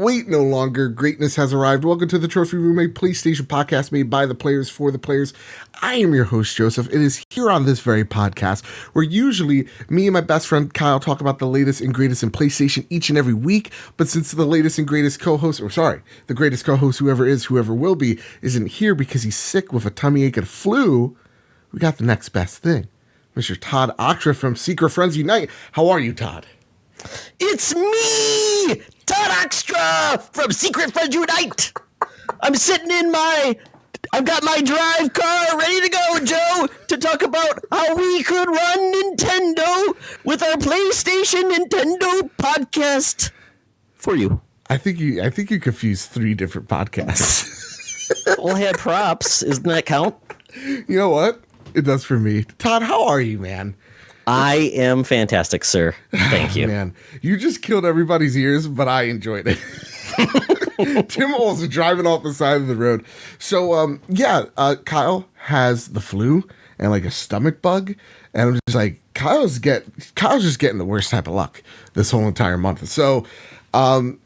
Wait no longer. Greatness has arrived. Welcome to the Trophy Room, a PlayStation podcast made by the players for the players. I am your host, Joseph. It is here on this very podcast where usually me and my best friend Kyle talk about the latest and greatest in PlayStation each and every week. But since the latest and greatest the greatest co-host, whoever will be, isn't here because he's sick with a tummy ache and flu, we got the next best thing. Mr. Todd Oxtra from Secret Friends Unite. How are you, Todd? It's me, Todd Oxtra from Secret Friends Unite. I'm sitting I've got my drive car ready to go, Joe, to talk about how we could run Nintendo with our PlayStation Nintendo podcast for you. I think you confused 3 different podcasts. Well, I had props. Doesn't that count? You know what? It does for me. Todd, how are you, man? I am fantastic, sir. Thank you. Man, you just killed everybody's ears, but I enjoyed it. Tim was driving off the side of the road. So, Kyle has the flu and like a stomach bug. And I'm just like, Kyle's just getting the worst type of luck this whole entire month. So,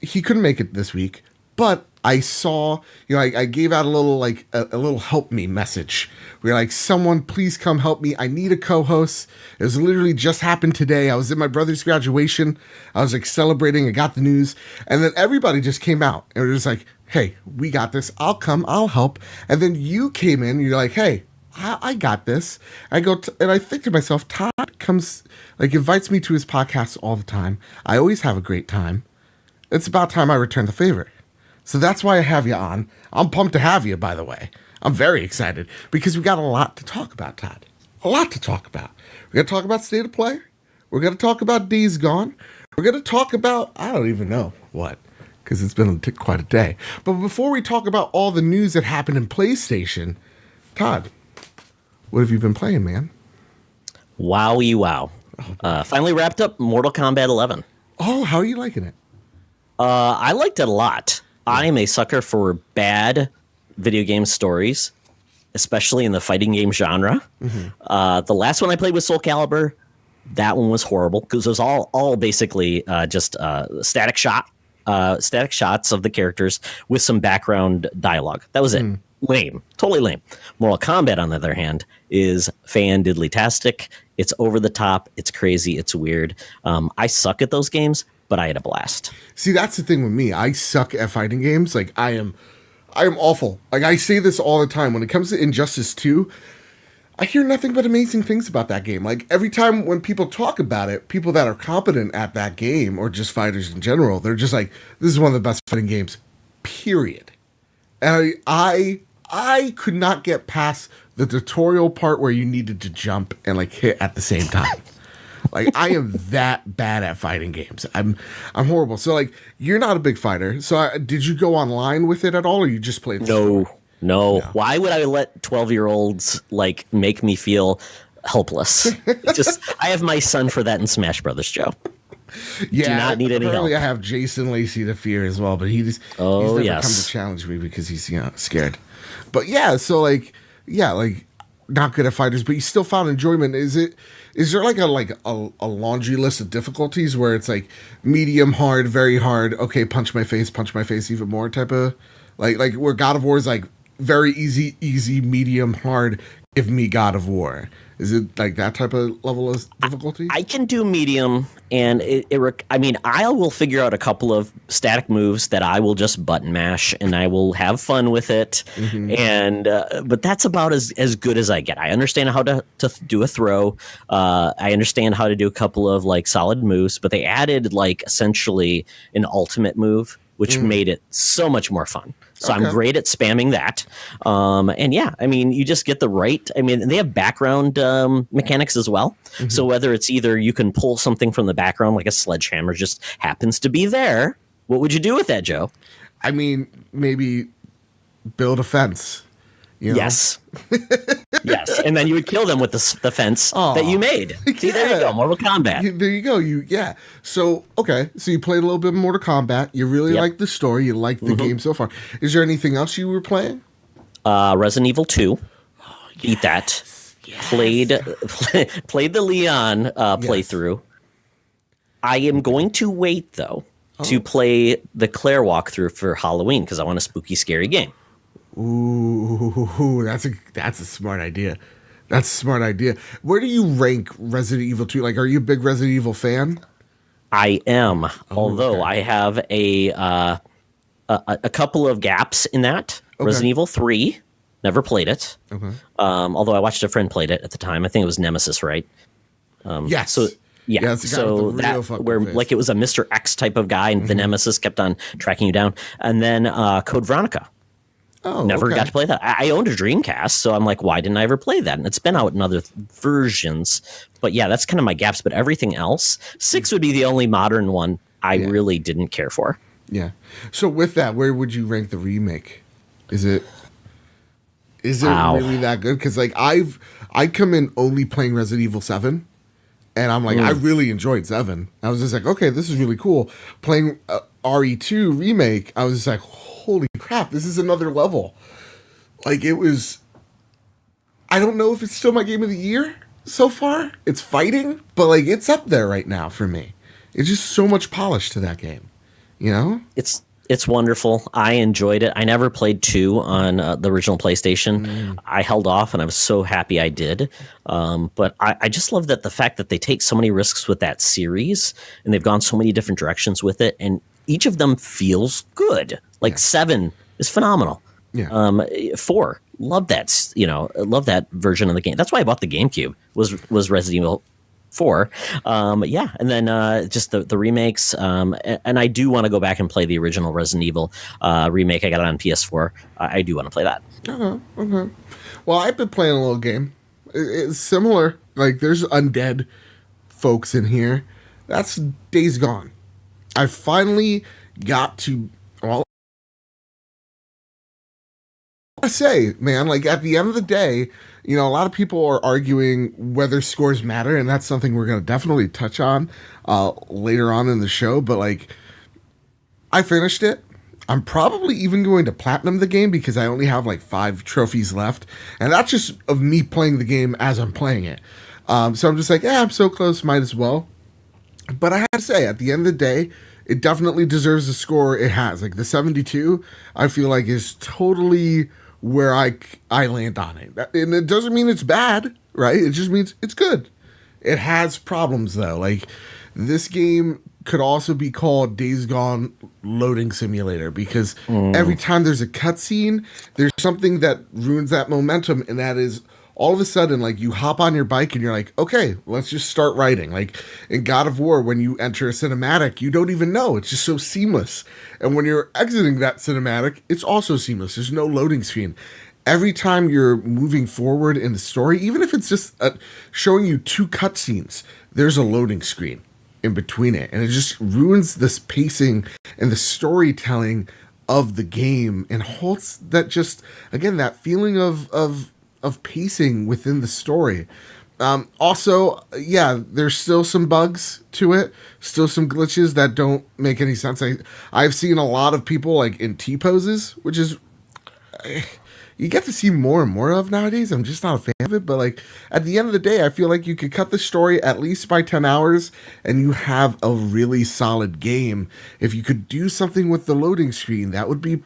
he couldn't make it this week, but I saw, I gave out a little help me message. We were like, someone please come help me. I need a co-host. It was literally just happened today. I was at my brother's graduation. I was like celebrating. I got the news. And then everybody just came out and was like, hey, we got this. I'll come. I'll help. And then you came in. You're like, hey, I got this. I go and I think to myself, Todd comes, invites me to his podcast all the time. I always have a great time. It's about time I return the favor. So that's why I have you on. I'm pumped to have you, by the way. I'm very excited because we got a lot to talk about, Todd. A lot to talk about. We're going to talk about State of Play. We're going to talk about Days Gone. We're going to talk about, I don't even know what, because it's been quite a day. But before we talk about all the news that happened in PlayStation, Todd, what have you been playing, man? Wowie wow. Finally wrapped up Mortal Kombat 11. Oh, how are you liking it? I liked it a lot. I am a sucker for bad video game stories, especially in the fighting game genre. Mm-hmm. The last one I played was Soul Calibur. That one was horrible because it was all basically just static shots of the characters with some background dialogue. That was it. Lame. Totally lame. Mortal Kombat, on the other hand, is fan-diddly-tastic. It's over the top. It's crazy. It's weird. I suck at those games, but I had a blast. See, that's the thing with me. I suck at fighting games. Like, I am awful. Like, I say this all the time. When it comes to Injustice 2, I hear nothing but amazing things about that game. Like, every time when people talk about it, people that are competent at that game, or just fighters in general, they're just like, this is one of the best fighting games, period. And I could not get past the tutorial part where you needed to jump and, hit at the same time. Like, I am that bad at fighting games. I'm horrible. So, you're not a big fighter. So, did you go online with it at all, or you just played? No. Why would I let 12-year-olds make me feel helpless? I have my son for that in Smash Brothers, Joe. Yeah, do not need any help. I have Jason Lacey to fear as well, but he's never come to challenge me because he's scared. But yeah, so not good at fighters, but you still found enjoyment. Is there a laundry list of difficulties where it's medium, hard, very hard, okay, punch my face even more type of where God of War is very easy, medium, hard, give me God of War. Is it that type of level of difficulty? I can do medium, and I will figure out a couple of static moves that I will just button mash, and I will have fun with it. Mm-hmm. And but that's about as good as I get. I understand how to do a throw. I understand how to do a couple of solid moves, but they added essentially an ultimate move, which made it so much more fun. So okay. I'm great at spamming that. And yeah, you just get the right. They have background mechanics as well. Mm-hmm. So whether it's either you can pull something from the background, like a sledgehammer just happens to be there. What would you do with that, Joe? Maybe build a fence. Yes. Yes. And then you would kill them with the fence that you made. See, there you go. Mortal Kombat. There you go. So, okay. So you played a little bit of Mortal Kombat. You really liked the story. You liked the game so far. Is there anything else you were playing? Resident Evil 2. Beat that. Yes. Played the Leon playthrough. I am going to wait, though, to play the Claire walkthrough for Halloween because I want a spooky, scary game. Ooh, that's a smart idea. That's a smart idea. Where do you rank Resident Evil 2? Like, are you a big Resident Evil fan? I am, although I have a couple of gaps in that. Okay. Resident Evil 3, never played it. Okay. Although I watched a friend played it at the time. I think it was Nemesis, right? Yes. So yeah, it's the guy with so the real that fucking where face. like it was a Mr. X type of guy, and the Nemesis kept on tracking you down. And then Code Veronica. Never got to play that. I owned a Dreamcast, so I'm like, why didn't I ever play that? And it's been out in other versions. But yeah, that's kind of my gaps. But everything else, 6 would be the only modern one I really didn't care for. Yeah. So with that, where would you rank the remake? Is it really that good? Because like I come in only playing Resident Evil 7, and I'm like, I really enjoyed 7. I was just like, okay, this is really cool. Playing RE2 remake, I was just like, holy crap, this is another level. Like, it was, I don't know if it's still my game of the year so far. It's fighting, but like, it's up there right now for me. It's just so much polish to that game, you know? It's wonderful. I enjoyed it. I never played 2 on the original PlayStation. I held off, and I was so happy I did. But I just love that the fact that they take so many risks with that series, and they've gone so many different directions with it, and each of them feels good. Like 7 is phenomenal. Yeah. 4, love that. Love that version of the game. That's why I bought the GameCube. Was Resident Evil 4. Yeah, and then just the remakes. And I do want to go back and play the original Resident Evil remake. I got it on PS4. I do want to play that. Okay. Well, I've been playing a little game. It's similar. Like, there's undead folks in here. That's Days Gone. I finally got to, well, I say, man, like at the end of the day, a lot of people are arguing whether scores matter, and that's something we're going to definitely touch on later on in the show. But like, I finished it. I'm probably even going to platinum the game because I only have like 5 trophies left, and that's just of me playing the game as I'm playing it. So I'm just like, I'm so close, might as well. But I have to say, at the end of the day, it definitely deserves the score it has. Like, the 72, I feel like, is totally where I land on it. And it doesn't mean it's bad, right? It just means it's good. It has problems, though. Like, this game could also be called Days Gone Loading Simulator, because every time there's a cutscene, there's something that ruins that momentum, and that is all of a sudden, like, you hop on your bike and you're like, okay, let's just start writing. Like in God of War, when you enter a cinematic, you don't even know. It's just so seamless. And when you're exiting that cinematic, it's also seamless. There's no loading screen. Every time you're moving forward in the story, even if it's just showing you 2 cutscenes, there's a loading screen in between it. And it just ruins this pacing and the storytelling of the game, and halts that just, again, that feeling of pacing within the story. Also, there's still some bugs to it, still some glitches that don't make any sense. I've seen a lot of people like in T-poses, which is you get to see more and more of nowadays. I'm just not a fan of it, but like at the end of the day, I feel like you could cut the story at least by 10 hours and you have a really solid game. If you could do something with the loading screen, that would be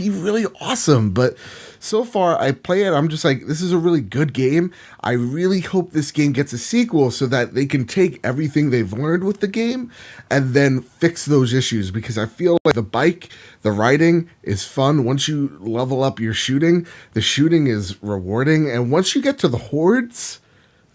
really awesome. But so far I play it, I'm just like, this is a really good game. I really hope this game gets a sequel so that they can take everything they've learned with the game and then fix those issues, because I feel like the writing is fun. Once you level up your shooting, the shooting is rewarding. And once you get to the hordes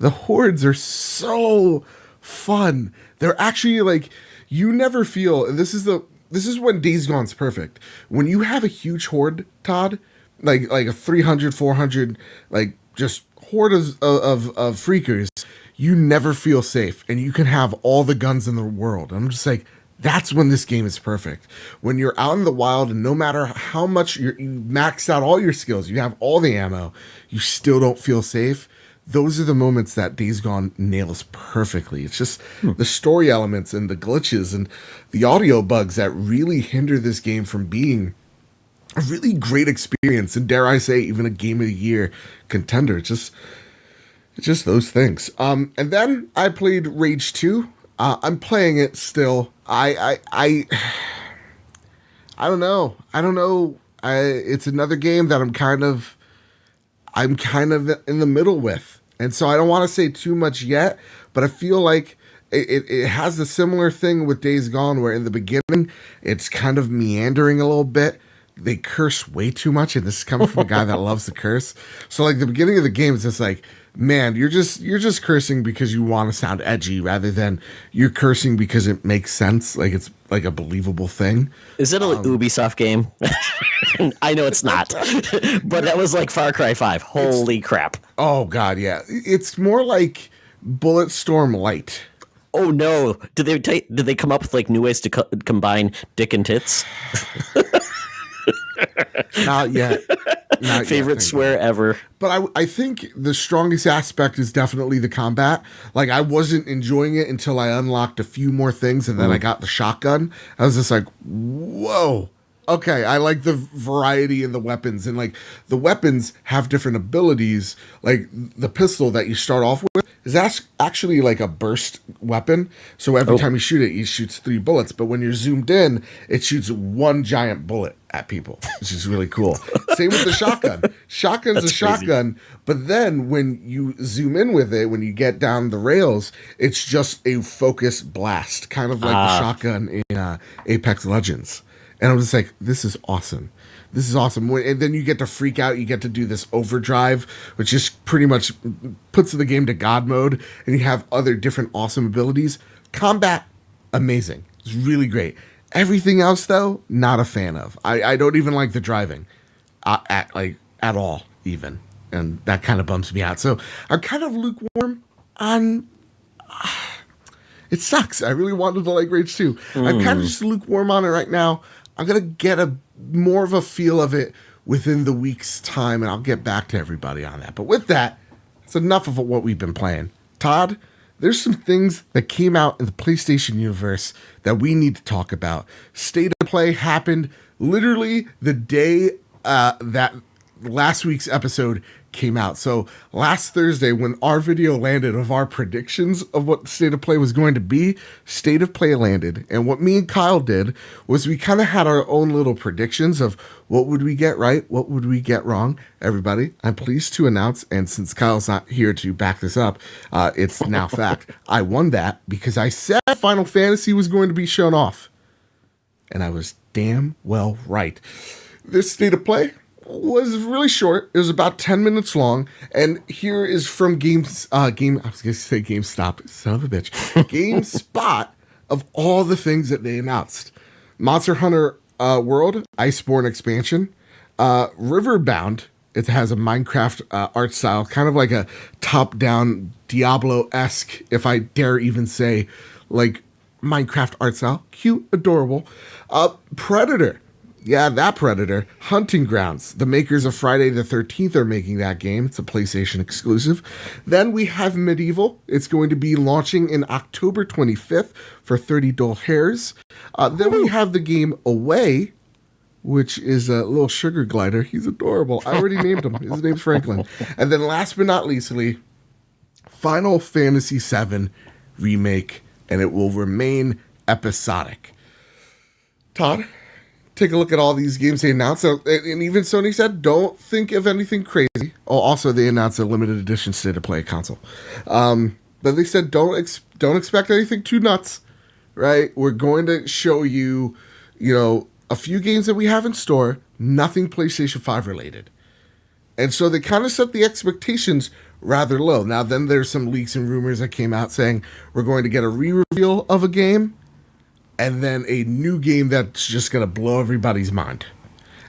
are so fun. They're actually like, you never feel, and this is when Days Gone's perfect. When you have a huge horde, Todd, like a 300, 400, like just horde of freakers, you never feel safe, and you can have all the guns in the world. I'm just like, that's when this game is perfect. When you're out in the wild, and no matter how much you max out all your skills, you have all the ammo, you still don't feel safe. Those are the moments that Days Gone nails perfectly. It's just the story elements and the glitches and the audio bugs that really hinder this game from being a really great experience, and dare I say, even a Game of the Year contender. It's just those things. And then I played Rage 2. I'm playing it still. I don't know. It's another game that I'm kind of in the middle with, and so I don't want to say too much yet. But I feel like it has a similar thing with Days Gone, where in the beginning it's kind of meandering a little bit. They curse way too much, and this is coming from a guy that loves to curse. So like the beginning of the game is just like, man, you're just cursing because you want to sound edgy rather than you're cursing because it makes sense. Like it's like a believable thing. Is it a Ubisoft game? I know it's not, but that was like Far Cry 5. Holy crap. Oh God. Yeah. It's more like Bulletstorm Light. Oh no. Did they come up with like new ways to combine dick and tits? Not yet. Favorite swear ever. But I think the strongest aspect is definitely the combat. Like, I wasn't enjoying it until I unlocked a few more things, and then I got the shotgun. I was just like, whoa. Okay, I like the variety in the weapons. And, like, the weapons have different abilities. Like, the pistol that you start off with is actually like a burst weapon. So every time you shoot it shoots 3 bullets. But when you're zoomed in, it shoots 1 giant bullet at people, which is really cool. Same with the shotgun. Shotgun's a shotgun, but then when you zoom in with it, when you get down the rails, it's just a focused blast, kind of like the shotgun in Apex Legends. And I'm just like, this is awesome. This is awesome. And then you get to freak out. You get to do this overdrive, which just pretty much puts the game to God mode. And you have other different awesome abilities. Combat, amazing. It's really great. Everything else, though, not a fan of. I don't even like the driving at all, even. And that kind of bums me out. So I'm kind of lukewarm on... It sucks. I really wanted to like Rage 2. I'm kind of just lukewarm on it right now. I'm going to get more of a feel of it within the week's time, and I'll get back to everybody on that. But with that, it's enough of what we've been playing. Todd, there's some things that came out in the PlayStation universe that we need to talk about. State of Play happened literally the day that last week's episode came out. So last Thursday, when our video landed of our predictions of what State of Play was going to be, State of Play landed. And what me and Kyle did was we kind of had our own little predictions of what would we get right, what would we get wrong. Everybody, I'm pleased to announce, and since Kyle's not here to back this up, it's now fact. I won that because I said Final Fantasy was going to be shown off. And I was damn well right. This State of Play was really short. It was about 10 minutes long. And here is from I was going to say GameStop, son of a bitch. GameSpot of all the things that they announced. Monster Hunter World, Iceborne expansion. Riverbound, it has a Minecraft art style, kind of like a top-down Diablo-esque, if I dare even say, like Minecraft art style. Cute, adorable. Predator. Yeah, that Predator. Hunting Grounds. The makers of Friday the 13th are making that game. It's a PlayStation exclusive. Then we have Medieval. It's going to be launching in October 25th for $30. Then we have the game Away, which is a little sugar glider. He's adorable. I already named him. His name's Franklin. And then last but not leastly, Final Fantasy VII Remake, and it will remain episodic. Todd? Take a look at all these games they announced. So, and even Sony said, don't think of anything crazy. Oh, also, they announced a limited edition State of Play console. But they said, don't expect anything too nuts, right? We're going to show you, a few games that we have in store, nothing PlayStation 5 related. And so they kind of set the expectations rather low. Now, then there's some leaks and rumors that came out saying we're going to get a re-reveal of a game, and then a new game that's just going to blow everybody's mind.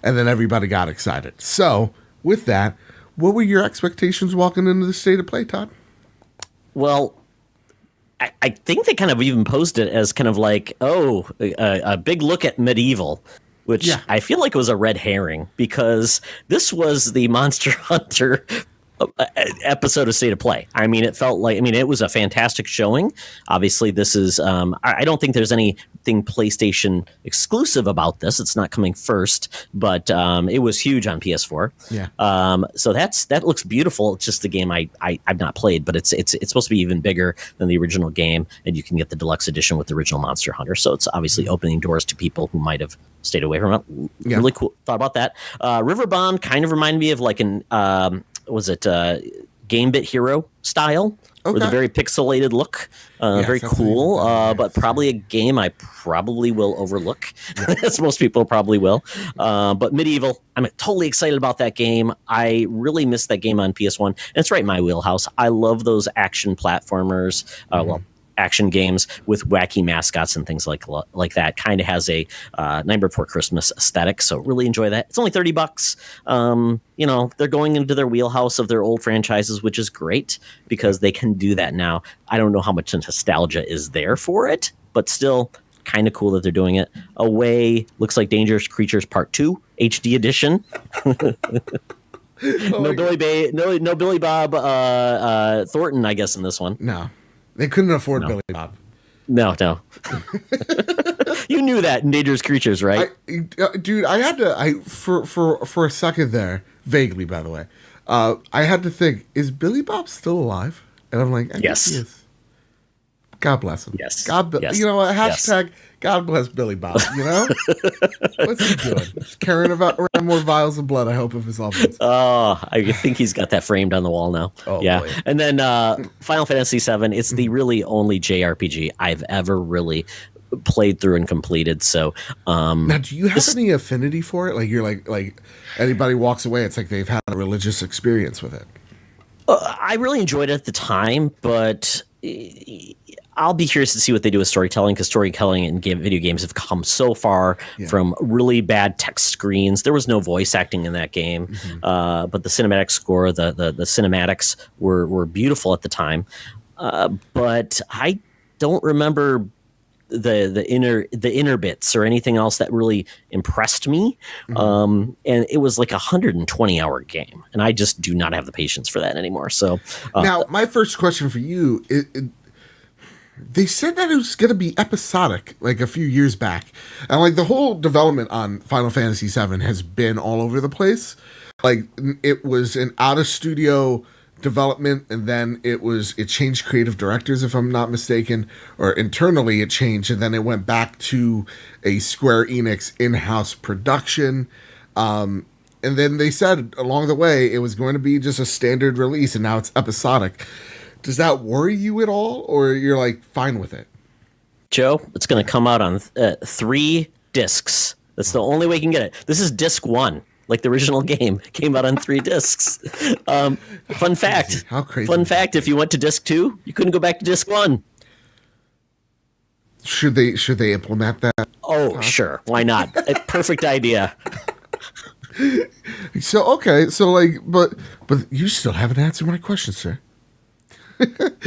And then everybody got excited. So, with that, what were your expectations walking into the State of Play, Todd? Well, I think they kind of even posed it as kind of like, a big look at Medieval, which I feel like was a red herring, because this was the Monster Hunter episode of State of Play. I mean, it felt like, it was a fantastic showing. Obviously, this is, I don't think there's any anything PlayStation exclusive about this. It's not coming first, but it was huge on PS4. Yeah. So that looks beautiful. It's just the game I've not played, but it's supposed to be even bigger than the original game, and you can get the deluxe edition with the original Monster Hunter. So it's obviously opening doors to people who might have stayed away from it. Yeah. Really cool. Thought about that. River Bond kind of reminded me of like an Gambit Hero style, with a very pixelated look. Very cool, but probably a game I probably will overlook, as most people probably will. But Medieval, I'm totally excited about that game. I really missed that game on PS1. And it's right in my wheelhouse. I love those action platformers. Action games with wacky mascots and things like that. Kind of has a Nightmare Before Christmas aesthetic, so really enjoy that. It's only $30. They're going into their wheelhouse of their old franchises, which is great because they can do that now. I don't know how much nostalgia is there for it, but still kind of cool that they're doing it. Away looks like Dangerous Creatures Part 2 HD edition. No Billy Bob Thornton, I guess, in this one. No. They couldn't afford Billy Bob. No. You knew that in Dangerous Creatures, right? Dude, I had to. For a second there, vaguely, by the way, I had to think: is Billy Bob still alive? And I'm like, yes, he is. God bless him. Yes. Yes. You know what? Hashtag God bless Billy Bob. You know? What's he doing? He's carrying around more vials of blood, I hope, of his loved ones. Oh, I think he's got that framed on the wall now. Oh, yeah. boy. And then Final Fantasy VII, it's the really only JRPG I've ever really played through and completed. So now, do you have any affinity for it? Like, you're like anybody walks away, it's like they've had a religious experience with it. I really enjoyed it at the time, but I'll be curious to see what they do with storytelling, because storytelling in video games have come so far from really bad text screens. There was no voice acting in that game, but the cinematic score, the cinematics were beautiful at the time. But I don't remember the inner bits or anything else that really impressed me. And it was like 120-hour game, and I just do not have the patience for that anymore. So now, my first question for you is, they said that it was going to be episodic like a few years back, and like the whole development on Final Fantasy VII has been all over the place. Like, it was an out of studio development, and then it changed creative directors, if I'm not mistaken, or internally it changed, and then it went back to a Square Enix in-house production. And then they said along the way it was going to be just a standard release, and now it's episodic. Does that worry you at all, or you're like fine with it? Joe, it's going to come out on 3 discs. That's the only way you can get it. This is disc 1. Like the original game came out on 3 discs. Fun fact. How crazy. Fun fact, if you went to disc 2, you couldn't go back to disc 1. Should they implement that? Oh, sure. Why not? A perfect idea. So like, but you still haven't answered my question, sir.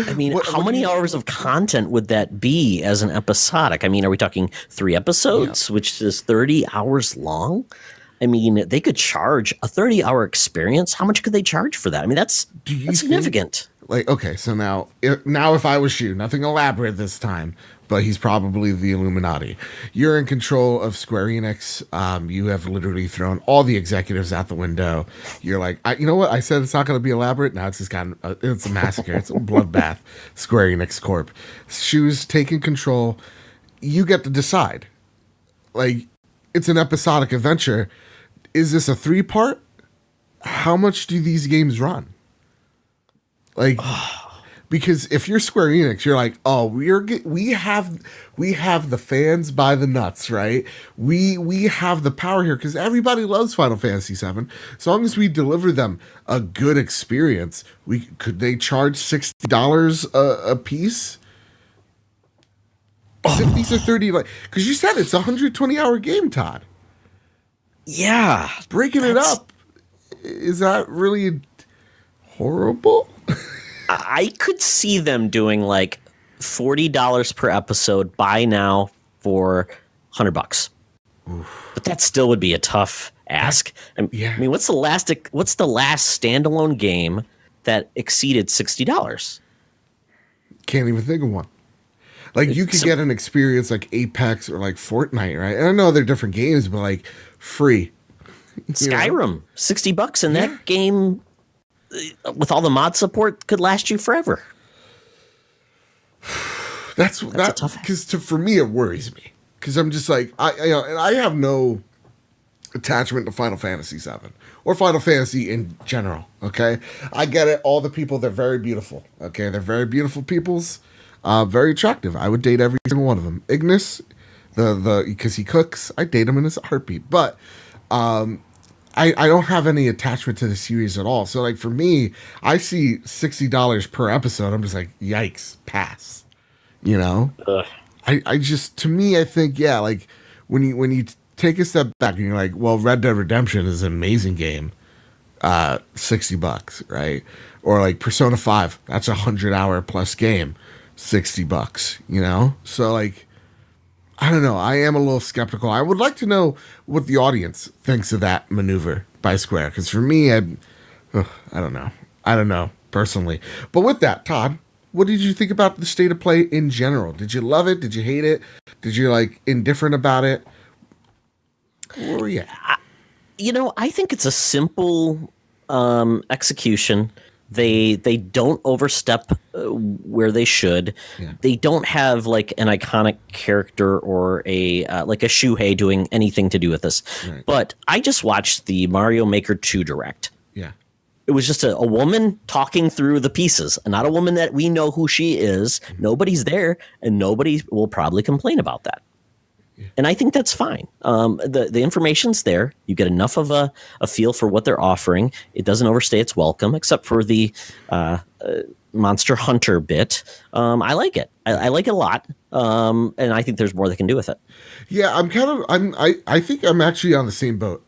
I mean, how many hours of content would that be as an episodic? I mean, are we talking 3 episodes, which is 30 hours long? I mean, they could charge a 30-hour experience. How much could they charge for that? I mean, that's significant. Like, okay, so now if I was you, nothing elaborate this time, but he's probably the Illuminati. You're in control of Square Enix. You have literally thrown all the executives out the window. You're like, you know what? I said it's not going to be elaborate. Now it's just it's a massacre. It's a bloodbath. Square Enix Corp. Shoes taking control. You get to decide. Like, it's an episodic adventure. Is this a 3-part? How much do these games run? Like, because if you're Square Enix, you're like, oh, we have the fans by the nuts, right? We have the power here because everybody loves Final Fantasy VII. As long as we deliver them a good experience, could they charge $60 a piece? If these are 30, like, because you said it's a 120-hour game, Todd. Yeah, breaking it up, is that really horrible? I could see them doing like $40 per episode, buy now for $100. But that still would be a tough ask. I mean, what's the last standalone game that exceeded $60? Can't even think of one. Like you could get an experience like Apex or like Fortnite, right? And I know they're different games, but like free. Skyrim, $60, and that game with all the mod support could last you forever. That's tough, because for me it worries me, because I'm just like and I have no attachment to Final Fantasy VII or Final Fantasy in general. Okay, I get it. All the people, they're very beautiful. Okay, they're very beautiful peoples, very attractive. I would date every single one of them. Ignis, the because he cooks, I date him in his heartbeat. But I don't have any attachment to the series at all. So like for me, I see $60 per episode. I'm just like, yikes, pass. You know, I just, to me, I think, yeah, like when you take a step back and you're like, well, Red Dead Redemption is an amazing game, $60, right? Or like Persona 5, that's 100-hour plus game, $60, you know? So like, I don't know. I am a little skeptical. I would like to know what the audience thinks of that maneuver by Square, because for me, I don't know. I don't know personally. But with that, Todd, what did you think about the state of play in general? Did you love it? Did you hate it? Did you like indifferent about it? Where were you at? I think it's a simple execution. They don't overstep where they should. Yeah. They don't have like an iconic character or a like a Shuhei doing anything to do with this. Right. But I just watched the Mario Maker 2 Direct. Yeah. It was just a woman talking through the pieces, and not a woman that we know who she is. Mm-hmm. Nobody's there, and nobody will probably complain about that. Yeah. And I think that's fine. The information's there. You get enough of a feel for what they're offering. It doesn't overstay its welcome, except for the Monster Hunter bit. I like it. I like it a lot. And I think there's more they can do with it. Yeah, I think I'm actually on the same boat.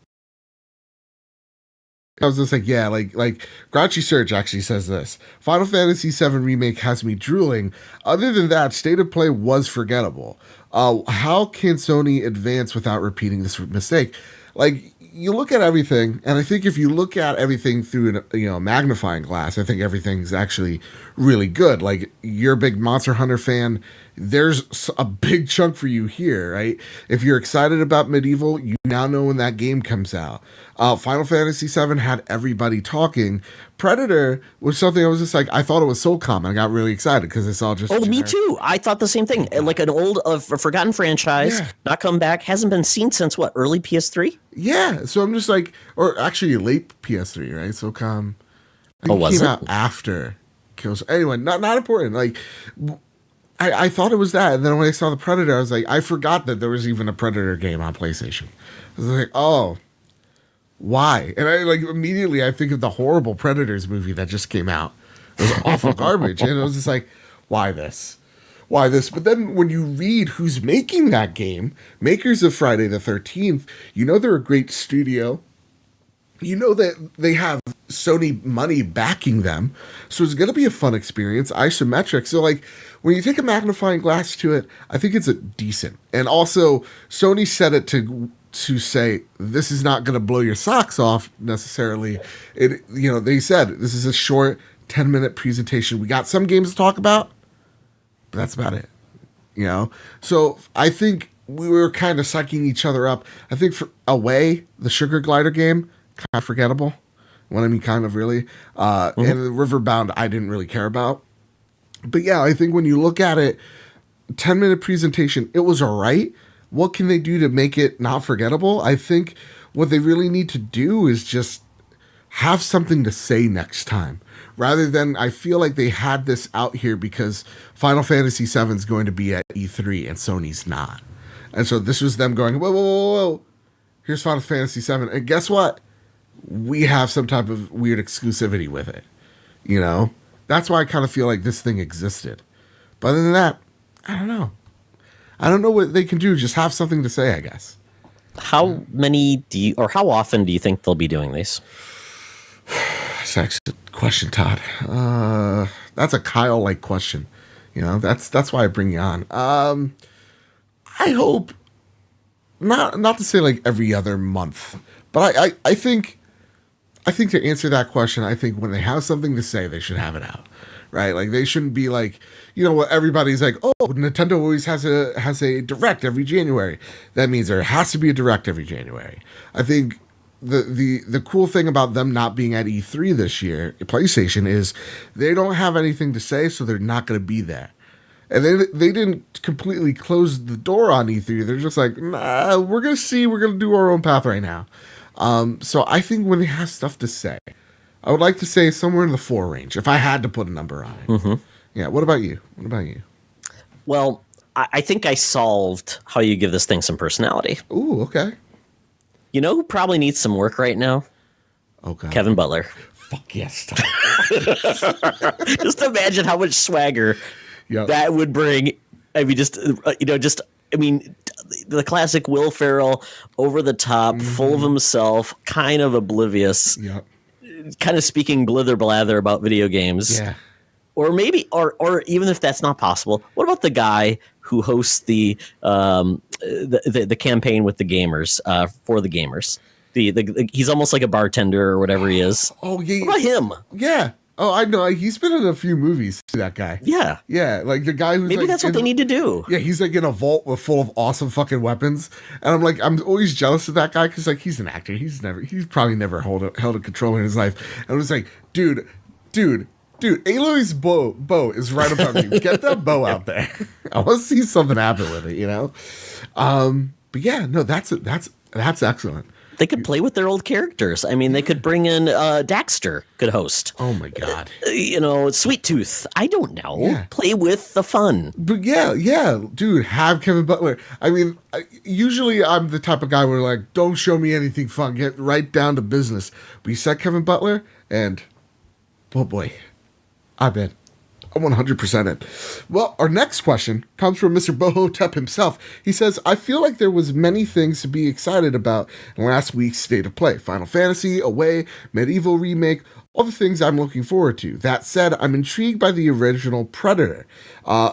I was just like, yeah, like Grouchy Surge actually says this. Final Fantasy VII Remake has me drooling. Other than that, state of play was forgettable. How can Sony advance without repeating this mistake? Like, you look at everything, and I think if you look at everything through a magnifying glass, I think everything's actually really good. Like, you're a big Monster Hunter fan, there's a big chunk for you here, right? If you're excited about Medieval, you now know when that game comes out. Final Fantasy VII had everybody talking. Predator was something I was just like, I thought it was SOCOM. I got really excited because it's all just... Oh, me too. I thought the same thing. Like an old, forgotten franchise, not come back, hasn't been seen since what, early PS3? Yeah. So I'm just like, or actually late PS3, right? SOCOM. Was came it? out after Kills. Anyway, not important. Like... I thought it was that, and then when I saw the Predator, I was like, I forgot that there was even a Predator game on PlayStation. I was like, oh, why? And I immediately I think of the horrible Predators movie that just came out. It was awful garbage, and I was just like, why this? Why this? But then when you read who's making that game, makers of Friday the 13th, they're a great studio. That they have Sony money backing them. So it's going to be a fun experience, isometric. So when you take a magnifying glass to it, I think it's decent. And also Sony said it to say, this is not going to blow your socks off necessarily. They said this is a short 10-minute presentation. We got some games to talk about, but that's about it. So I think we were kind of psyching each other up. I think for Away, the Sugar Glider game, kind of forgettable. What I mean, kind of really. And the Riverbound, I didn't really care about. But yeah, I think when you look at it, 10-minute presentation, it was all right. What can they do to make it not forgettable? I think what they really need to do is just have something to say next time. Rather than, I feel like they had this out here because Final Fantasy VII is going to be at E3 and Sony's not. And so this was them going, whoa, whoa, whoa, whoa. Here's Final Fantasy VII. And guess what? We have some type of weird exclusivity with it. That's why I kind of feel like this thing existed. But other than that, I don't know. I don't know what they can do. Just have something to say, I guess. How many how often do you think they'll be doing these? That's actually a question, Todd. That's a Kyle-like question. That's why I bring you on. I hope not to say every other month, but I think to answer that question, I think when they have something to say, they should have it out, right? Like they shouldn't be like, what everybody's like, oh, Nintendo always has a direct every January. That means there has to be a direct every January. I think the cool thing about them not being at E3 this year, PlayStation, is they don't have anything to say, so they're not going to be there. And they didn't completely close the door on E3. They're just like, nah, we're going to do our own path right now. So I think when they have stuff to say, I would like to say somewhere in the 4 range, if I had to put a number on it. Mm-hmm. Yeah, what about you? Well, I think I solved how you give this thing some personality. Ooh, okay. You know who probably needs some work right now? Oh, God. Kevin Butler. Fuck yes. Just imagine how much swagger that would bring. I mean, the classic Will Ferrell, over the top, full of himself, kind of oblivious, kind of speaking blither blather about video games. Yeah. Or maybe, or even if that's not possible, what about the guy who hosts the campaign with the gamers, for the gamers? He's almost like a bartender or whatever he is. Oh yeah. What about him? Yeah. Oh, I know. He's been in a few movies. That guy. Yeah. Yeah. Like the guy who's maybe that's what they need to do. Yeah. He's like in a vault full of awesome fucking weapons, and I'm always jealous of that guy because like he's an actor. He's probably never held a controller in his life. And I was like, dude, Aloy's bow is right above you. Get that bow out there. I want to see something happen with it, But yeah, no, that's excellent. They could play with their old characters. I mean, they could bring in Daxter could host. Oh my God. Sweet Tooth. I don't know. Yeah. Play with the fun. But yeah, dude, have Kevin Butler. I mean, usually I'm the type of guy where like, don't show me anything fun. Get right down to business. But you said Kevin Butler, and oh boy. I bet. I'm 100% in. Well, our next question comes from Mr. Bohotep himself. He says, I feel like there was many things to be excited about in last week's State of Play. Final Fantasy, Away, Medieval Remake, all the things I'm looking forward to. That said, I'm intrigued by the original Predator.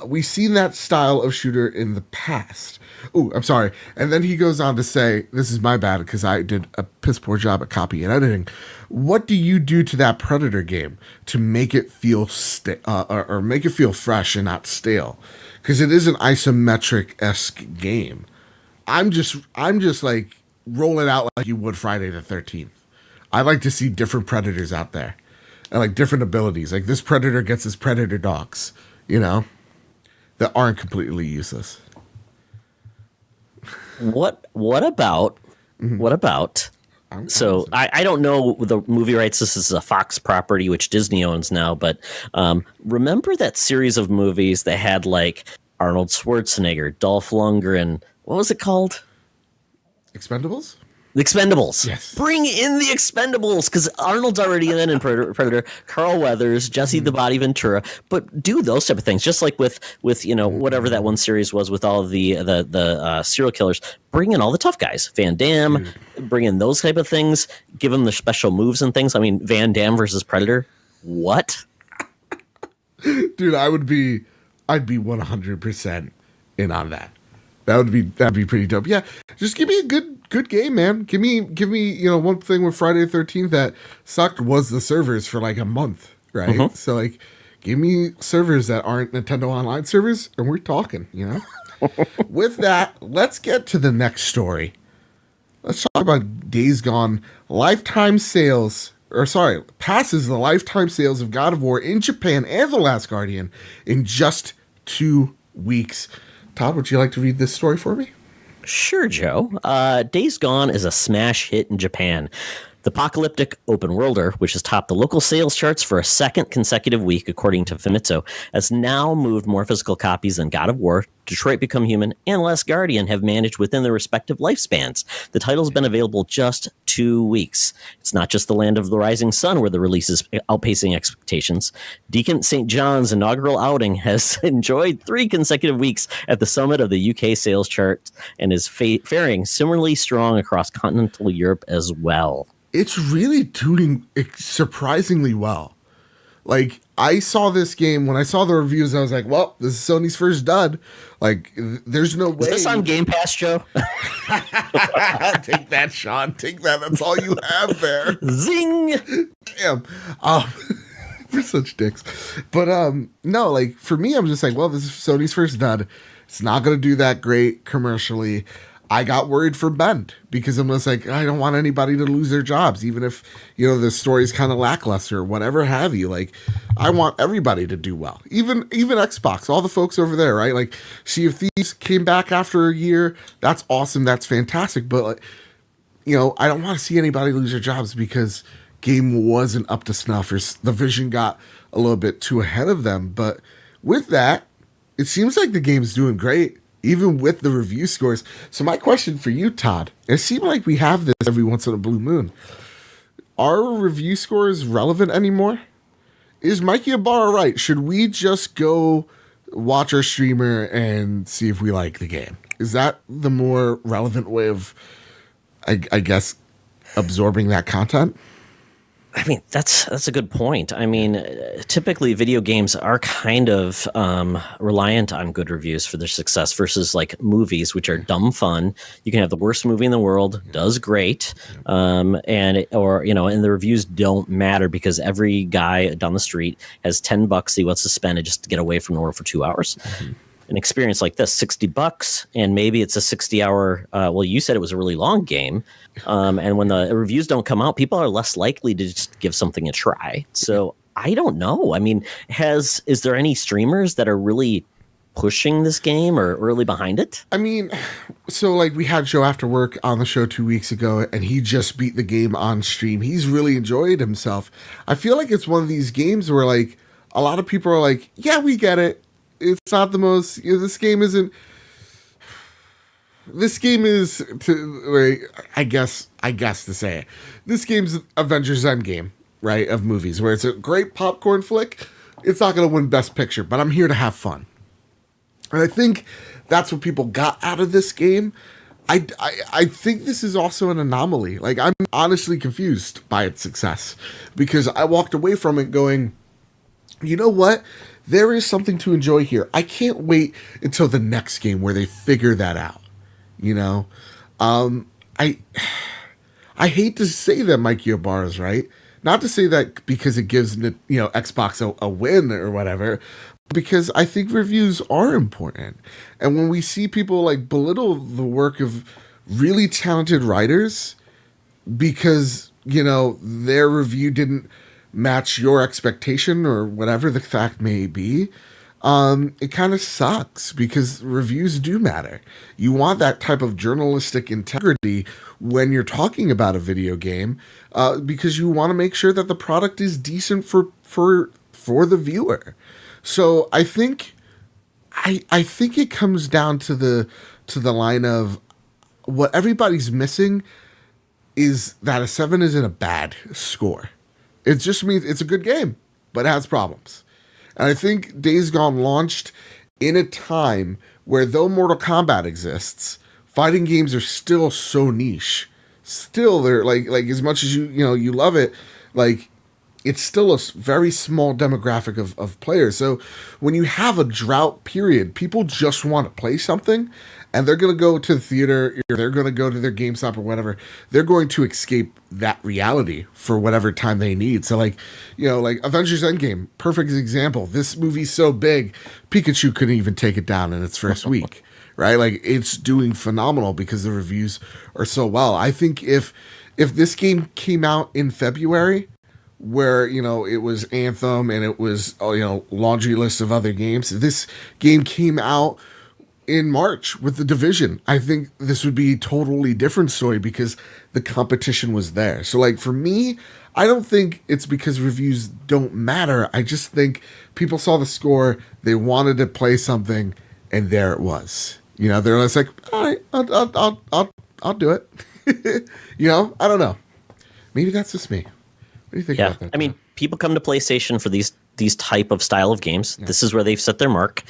We've seen that style of shooter in the past. Ooh, I'm sorry. And then he goes on to say, this is my bad because I did a piss poor job at copy and editing. What do you do to that Predator game to make it feel or make it feel fresh and not stale? Because it is an isometric-esque game. I'm just like roll it out like you would Friday the 13th. I like to see different Predators out there and like different abilities. Like this Predator gets his Predator dogs, that aren't completely useless. What about? So I don't know the movie rights. This is a Fox property, which Disney owns now. But remember that series of movies that had like Arnold Schwarzenegger, Dolph Lundgren. What was it called? Expendables? The Expendables. Yes. Bring in the Expendables, because Arnold's already in Predator. Carl Weathers, Jesse the Body Ventura, but do those type of things, just like with whatever that one series was with all of the serial killers. Bring in all the tough guys, Van Damme. Bring in those type of things. Give them their special moves and things. I mean, Van Damme versus Predator. What? Dude, I'd be 100% in on that. That'd be pretty dope. Yeah, just give me a good game, man. Give me one thing with Friday the 13th that sucked was the servers for like a month, right? Mm-hmm. So like give me servers that aren't Nintendo Online servers and we're talking, With that, let's get to the next story. Let's talk about Days Gone lifetime sales, passes the lifetime sales of God of War in Japan and The Last Guardian in just 2 weeks. Todd, would you like to read this story for me? Sure, Joe. Days Gone is a smash hit in Japan. The apocalyptic open worlder, which has topped the local sales charts for a second consecutive week, according to Famitsu, has now moved more physical copies than God of War, Detroit Become Human, and Last Guardian have managed within their respective lifespans. The title's been available just 2 weeks. It's not just the land of the rising sun where the release is outpacing expectations. Deacon St. John's inaugural outing has enjoyed 3 consecutive weeks at the summit of the UK sales chart and is faring similarly strong across continental Europe as well. It's really doing surprisingly well. Like, I saw this game, when I saw the reviews, I was like, well, this is Sony's first dud. Like, there's no way. Is this on Game Pass, Joe? Take that, Sean. Take that. That's all you have there. Zing! Damn. We're such dicks. But no, like for me, I'm just like, well, this is Sony's first dud. It's not gonna do that great commercially. I got worried for Bend because I'm just like, I don't want anybody to lose their jobs, even if, you know, the story's kind of lackluster or whatever have you. Like, I want everybody to do well. Even Xbox, all the folks over there, right? Like, Sea of Thieves came back after a year. That's awesome. That's fantastic. But, like, you know, I don't want to see anybody lose their jobs because game wasn't up to snuff or the vision got a little bit too ahead of them. But with that, it seems like the game's doing great, even with the review scores. So my question for you, Todd, it seems like we have this every once in a blue moon. Are review scores relevant anymore? Is Mikey Ibarra right? Should we just go watch our streamer and see if we like the game? Is that the more relevant way of, I guess, absorbing that content? I mean, that's a good point. I mean, typically video games are kind of reliant on good reviews for their success versus like movies, which are dumb fun. You can have the worst movie in the world, does great, and the reviews don't matter because every guy down the street has $10 he wants to spend just to get away from the world for 2 hours. Mm-hmm. An experience like this, $60, and maybe it's a 60-hour. Well, you said it was a really long game, and when the reviews don't come out, people are less likely to just give something a try. So I don't know. I mean, is there any streamers that are really pushing this game or really behind it? I mean, so like we had Joe After Work on the show 2 weeks ago, and he just beat the game on stream. He's really enjoyed himself. I feel like it's one of these games where like a lot of people are like, yeah, we get it. It's not the most, you know, this game is, I guess to say it, this game's Avengers Endgame, right, of movies, where it's a great popcorn flick. It's not going to win Best Picture, but I'm here to have fun. And I think that's what people got out of this game. I think this is also an anomaly. Like, I'm honestly confused by its success because I walked away from it going, you know what? There is something to enjoy here. I can't wait until the next game where they figure that out. You know, I hate to say that Mikey Ibarra is right. Not to say that because it gives, you know, Xbox a win or whatever, because I think reviews are important. And when we see people like belittle the work of really talented writers because, you know, their review didn't match your expectation or whatever the fact may be, it kind of sucks because reviews do matter. You want that type of journalistic integrity when you're talking about a video game, because you want to make sure that the product is decent for the viewer. So I think it comes down to the line of what everybody's missing is that a 7 isn't a bad score. It just means it's a good game, but it has problems. And I think Days Gone launched in a time where though Mortal Kombat exists, fighting games are still so niche. Still, they're like as much as you love it, like it's still a very small demographic of players. So when you have a drought period, people just want to play something, and they're going to go to the theater, or they're going to go to their GameStop or whatever. They're going to escape that reality for whatever time they need. So like, you know, like Avengers Endgame, perfect example. This movie's so big, Pikachu couldn't even take it down in its first week, right? Like it's doing phenomenal because the reviews are so well. I think if this game came out in February, where, you know, it was Anthem and it was, you know, laundry list of other games, this game came out in March with The Division, I think this would be a totally different story because the competition was there. So like for me, I don't think it's because reviews don't matter. I just think people saw the score, they wanted to play something, and there it was. You know, they're just like, all right, I'll do it. You know, I don't know. Maybe that's just me. What do you think about that? I mean, people come to PlayStation for these type of style of games. Yeah. This is where they've set their mark.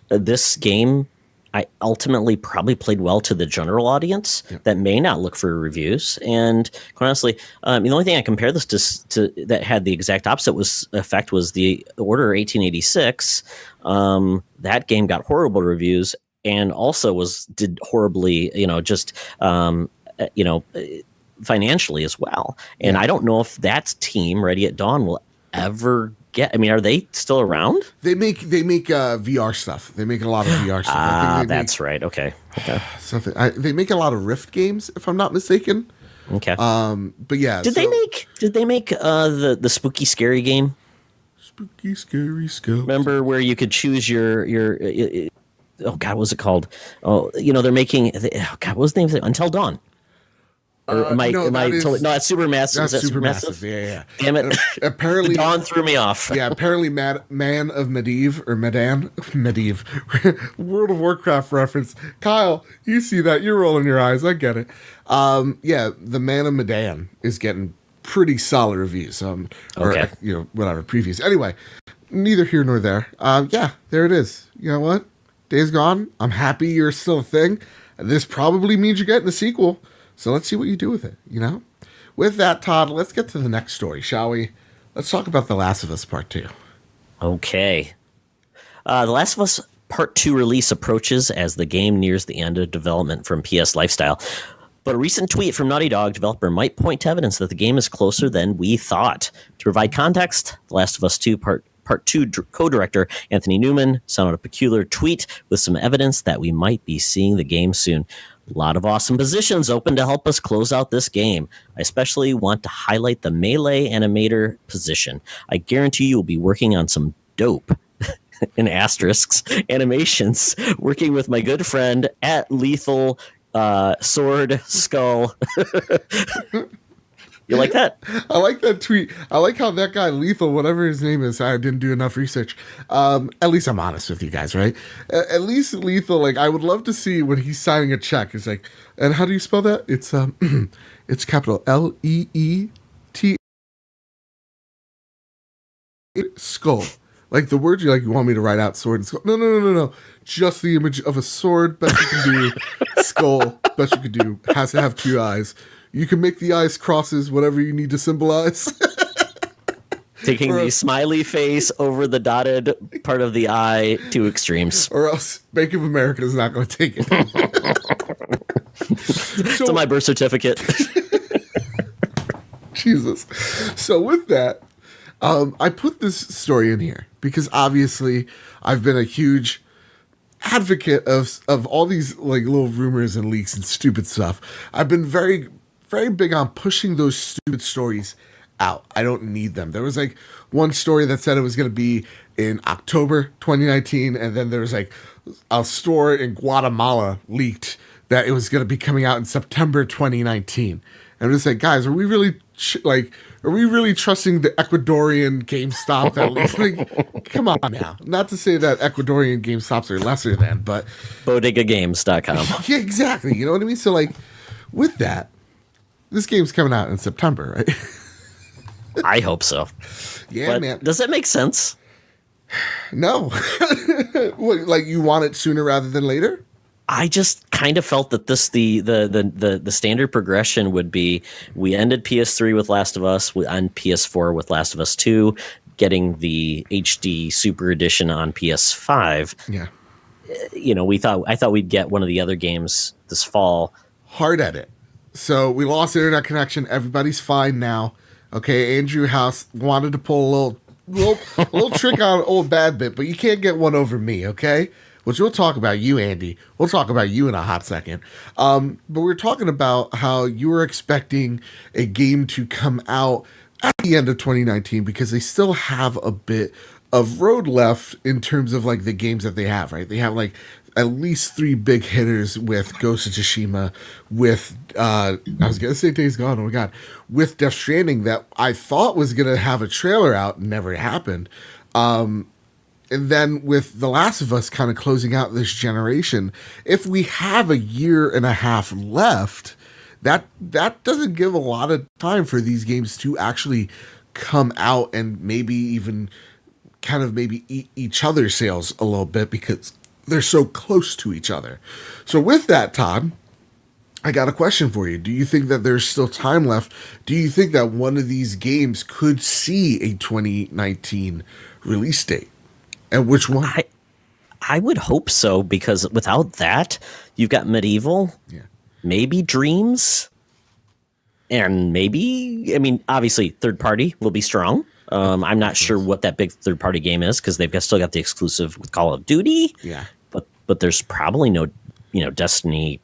This game, I ultimately probably played well to the general audience that may not look for reviews. And quite honestly, the only thing I compare this to that had the exact opposite effect was the Order 1886. That game got horrible reviews and also did horribly, financially as well. And I don't know if that team, Ready at Dawn, will ever I mean, are they still around? They make VR stuff. They make a lot of VR stuff. That's right. Okay. Something. They make a lot of Rift games, if I'm not mistaken. Okay. But yeah. Did they make the spooky scary game? Spooky scary skull. Remember where you could choose your oh God, what was it called? Oh, they're making oh God, what was the name of it? Until Dawn. Or no, that's Supermassive. That's Supermassive. Yeah. Damn it! Apparently, Dawn threw me off. Yeah, apparently, Man of Medivh or Medivh, World of Warcraft reference. Kyle, you see that? You're rolling your eyes. I get it. Yeah, the Man of Medan is getting pretty solid reviews. Okay. Or whatever previews. Anyway, neither here nor there. Yeah, there it is. You know what? Days Gone. I'm happy you're still a thing. This probably means you're getting a sequel. So let's see what you do with it, With that, Todd, let's get to the next story, shall we? Let's talk about The Last of Us Part 2. Okay. The Last of Us Part 2 release approaches as the game nears the end of development from PS Lifestyle. But a recent tweet from Naughty Dog developer might point to evidence that the game is closer than we thought. To provide context, The Last of Us 2 Part 2 co-director Anthony Newman sent out a peculiar tweet with some evidence that we might be seeing the game soon. A lot of awesome positions open to help us close out this game. I especially want to highlight the melee animator position. I guarantee you will be working on some dope, in asterisks, animations, working with my good friend at Lethal Sword Skull. You like that? I like that tweet. I like how that guy, Lethal, whatever his name is, I didn't do enough research. At least I'm honest with you guys, right? At least Lethal, I would love to see when he's signing a check. It's like, and how do you spell that? It's it's capital L-E-E-T skull. Like the words you want me to write out sword and skull. No. Just the image of a sword, best you can do. Skull, best you can do. Has to have two eyes. You can make the eyes crosses, whatever you need to symbolize. Taking the smiley face over the dotted part of the eye to extremes. Or else Bank of America is not going to take it. It's on my birth certificate. Jesus. So with that, I put this story in here because obviously I've been a huge advocate of all these little rumors and leaks and stupid stuff. I've been very, very big on pushing those stupid stories out. I don't need them. There was one story that said it was going to be in October 2019, and then there was a store in Guatemala leaked that it was going to be coming out in September 2019. And I'm just guys, are we really trusting the Ecuadorian GameStop that come on now? Not to say that Ecuadorian GameStops are lesser than, but bodegagames.com. Yeah, exactly. You know what I mean? So with that, this game's coming out in September, right? I hope so. Yeah, but man. Does that make sense? No. What, you want it sooner rather than later? I just kind of felt that the standard progression would be we ended PS3 with Last of Us, on PS4 with Last of Us 2, getting the HD Super Edition on PS5. Yeah. I thought we'd get one of the other games this fall. Hard edit. So we lost internet connection. Everybody's fine now. Okay, Andrew House wanted to pull a little trick on old bad bit, but you can't get one over me, okay? Which we'll talk about you, Andy. We'll talk about you in a hot second. But we're talking about how you were expecting a game to come out at the end of 2019 because they still have a bit of road left in terms of the games that they have, right? They have at least 3 big hitters with Ghost of Tsushima, with I was gonna say Days Gone, oh my god, with Death Stranding that I thought was gonna have a trailer out, never happened. And then with The Last of Us kind of closing out this generation, if we have a year and a half left, that doesn't give a lot of time for these games to actually come out and maybe even kind of eat each other's sales a little bit because they're so close to each other. So with that, Todd, I got a question for you. Do you think that there's still time left? Do you think that one of these games could see a 2019 release date? And which one? I would hope so, because without that, you've got Medieval, maybe Dreams, and maybe, obviously, third party will be strong. I'm not sure what that big third-party game is because they've still got the exclusive with Call of Duty. Yeah. But there's probably no, Destiny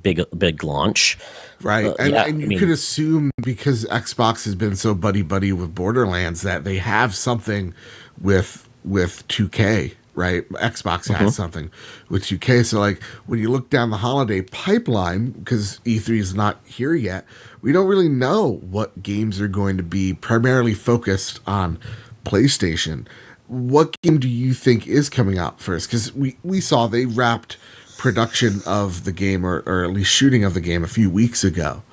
big launch. Right. And you could assume because Xbox has been so buddy-buddy with Borderlands that they have something with 2K, right? Xbox has something with 2K. So, like, when you look down the holiday pipeline, because E3 is not here yet, we don't really know what games are going to be primarily focused on PlayStation. What game do you think is coming out first? Because we saw they wrapped production of the game, or at least shooting of the game, a few weeks ago.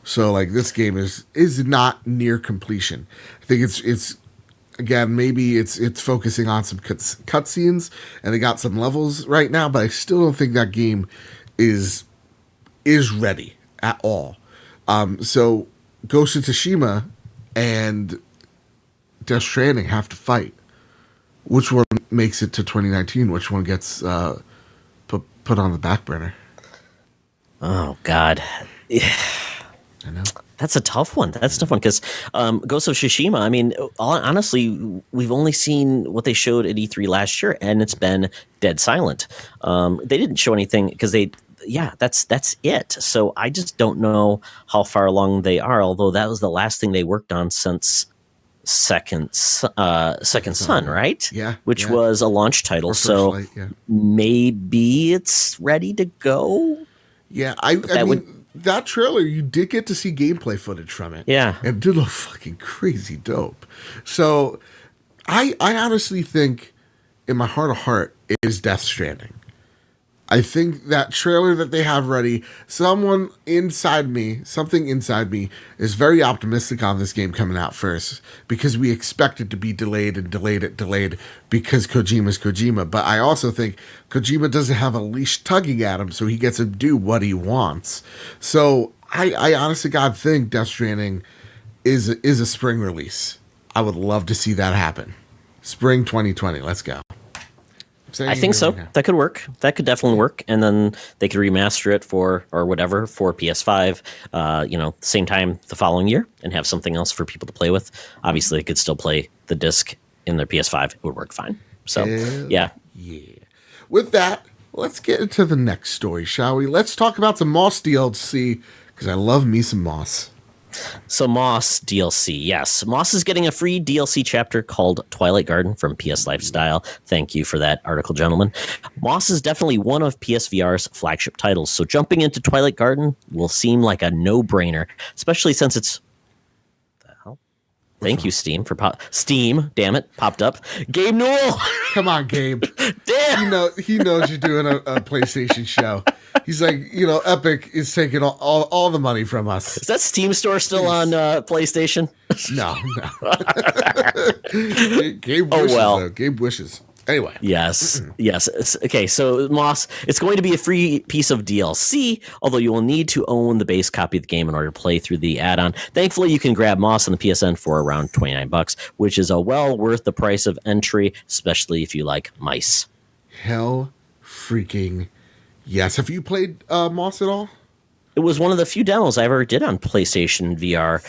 So, like, this game is not near completion. I think it's again, maybe it's focusing on some cutscenes, and they got some levels right now, but I still don't think that game is ready at all. So Ghost of Tsushima and Death Stranding have to fight. Which one makes it to 2019? Which one gets put on the back burner? Oh, God. I know. That's a tough one. That's a tough one because Ghost of Tsushima, I mean, honestly, we've only seen what they showed at E3 last year, and it's been dead silent. They didn't show anything because that's it. So I just don't know how far along they are, although that was the last thing they worked on since Second Son, right? Yeah. Which was a launch title. So Light, yeah. Maybe it's ready to go. Yeah, that trailer, you did get to see gameplay footage from it. Yeah. And it did look fucking crazy dope. So I honestly think, in my heart of heart, it is Death Stranding. I think that trailer that they have ready, something inside me is very optimistic on this game coming out first, because we expect it to be delayed because Kojima's Kojima. But I also think Kojima doesn't have a leash tugging at him, so he gets to do what he wants. So I honestly, God, think Death Stranding is a spring release. I would love to see that happen. Spring 2020, let's go. I think so. That could work. That could definitely work. And then they could remaster it for PS5, same time the following year, and have something else for people to play with. Obviously, they could still play the disc in their PS5. It would work fine. So, yeah. With that, let's get into the next story, shall we? Let's talk about some Moss DLC, because I love me some Moss. So Moss DLC, yes. Moss is getting a free DLC chapter called Twilight Garden from PS Lifestyle. Thank you for that article, gentlemen. Moss is definitely one of PSVR's flagship titles, so jumping into Twilight Garden will seem like a no-brainer, especially since it's... Thank you, Steam, for Steam, damn it, popped up. Gabe Newell! Come on, Gabe. Damn! He knows you're doing a PlayStation show. He's like, Epic is taking all the money from us. Is that Steam store still on PlayStation? No. Gabe wishes, though. Gabe wishes. Anyway. Yes. Okay, so Moss, it's going to be a free piece of DLC, although you will need to own the base copy of the game in order to play through the add-on. Thankfully, you can grab Moss on the PSN for around $29, which is well worth the price of entry, especially if you like mice. Hell freaking yes. Have you played Moss at all? It was one of the few demos I ever did on PlayStation VR.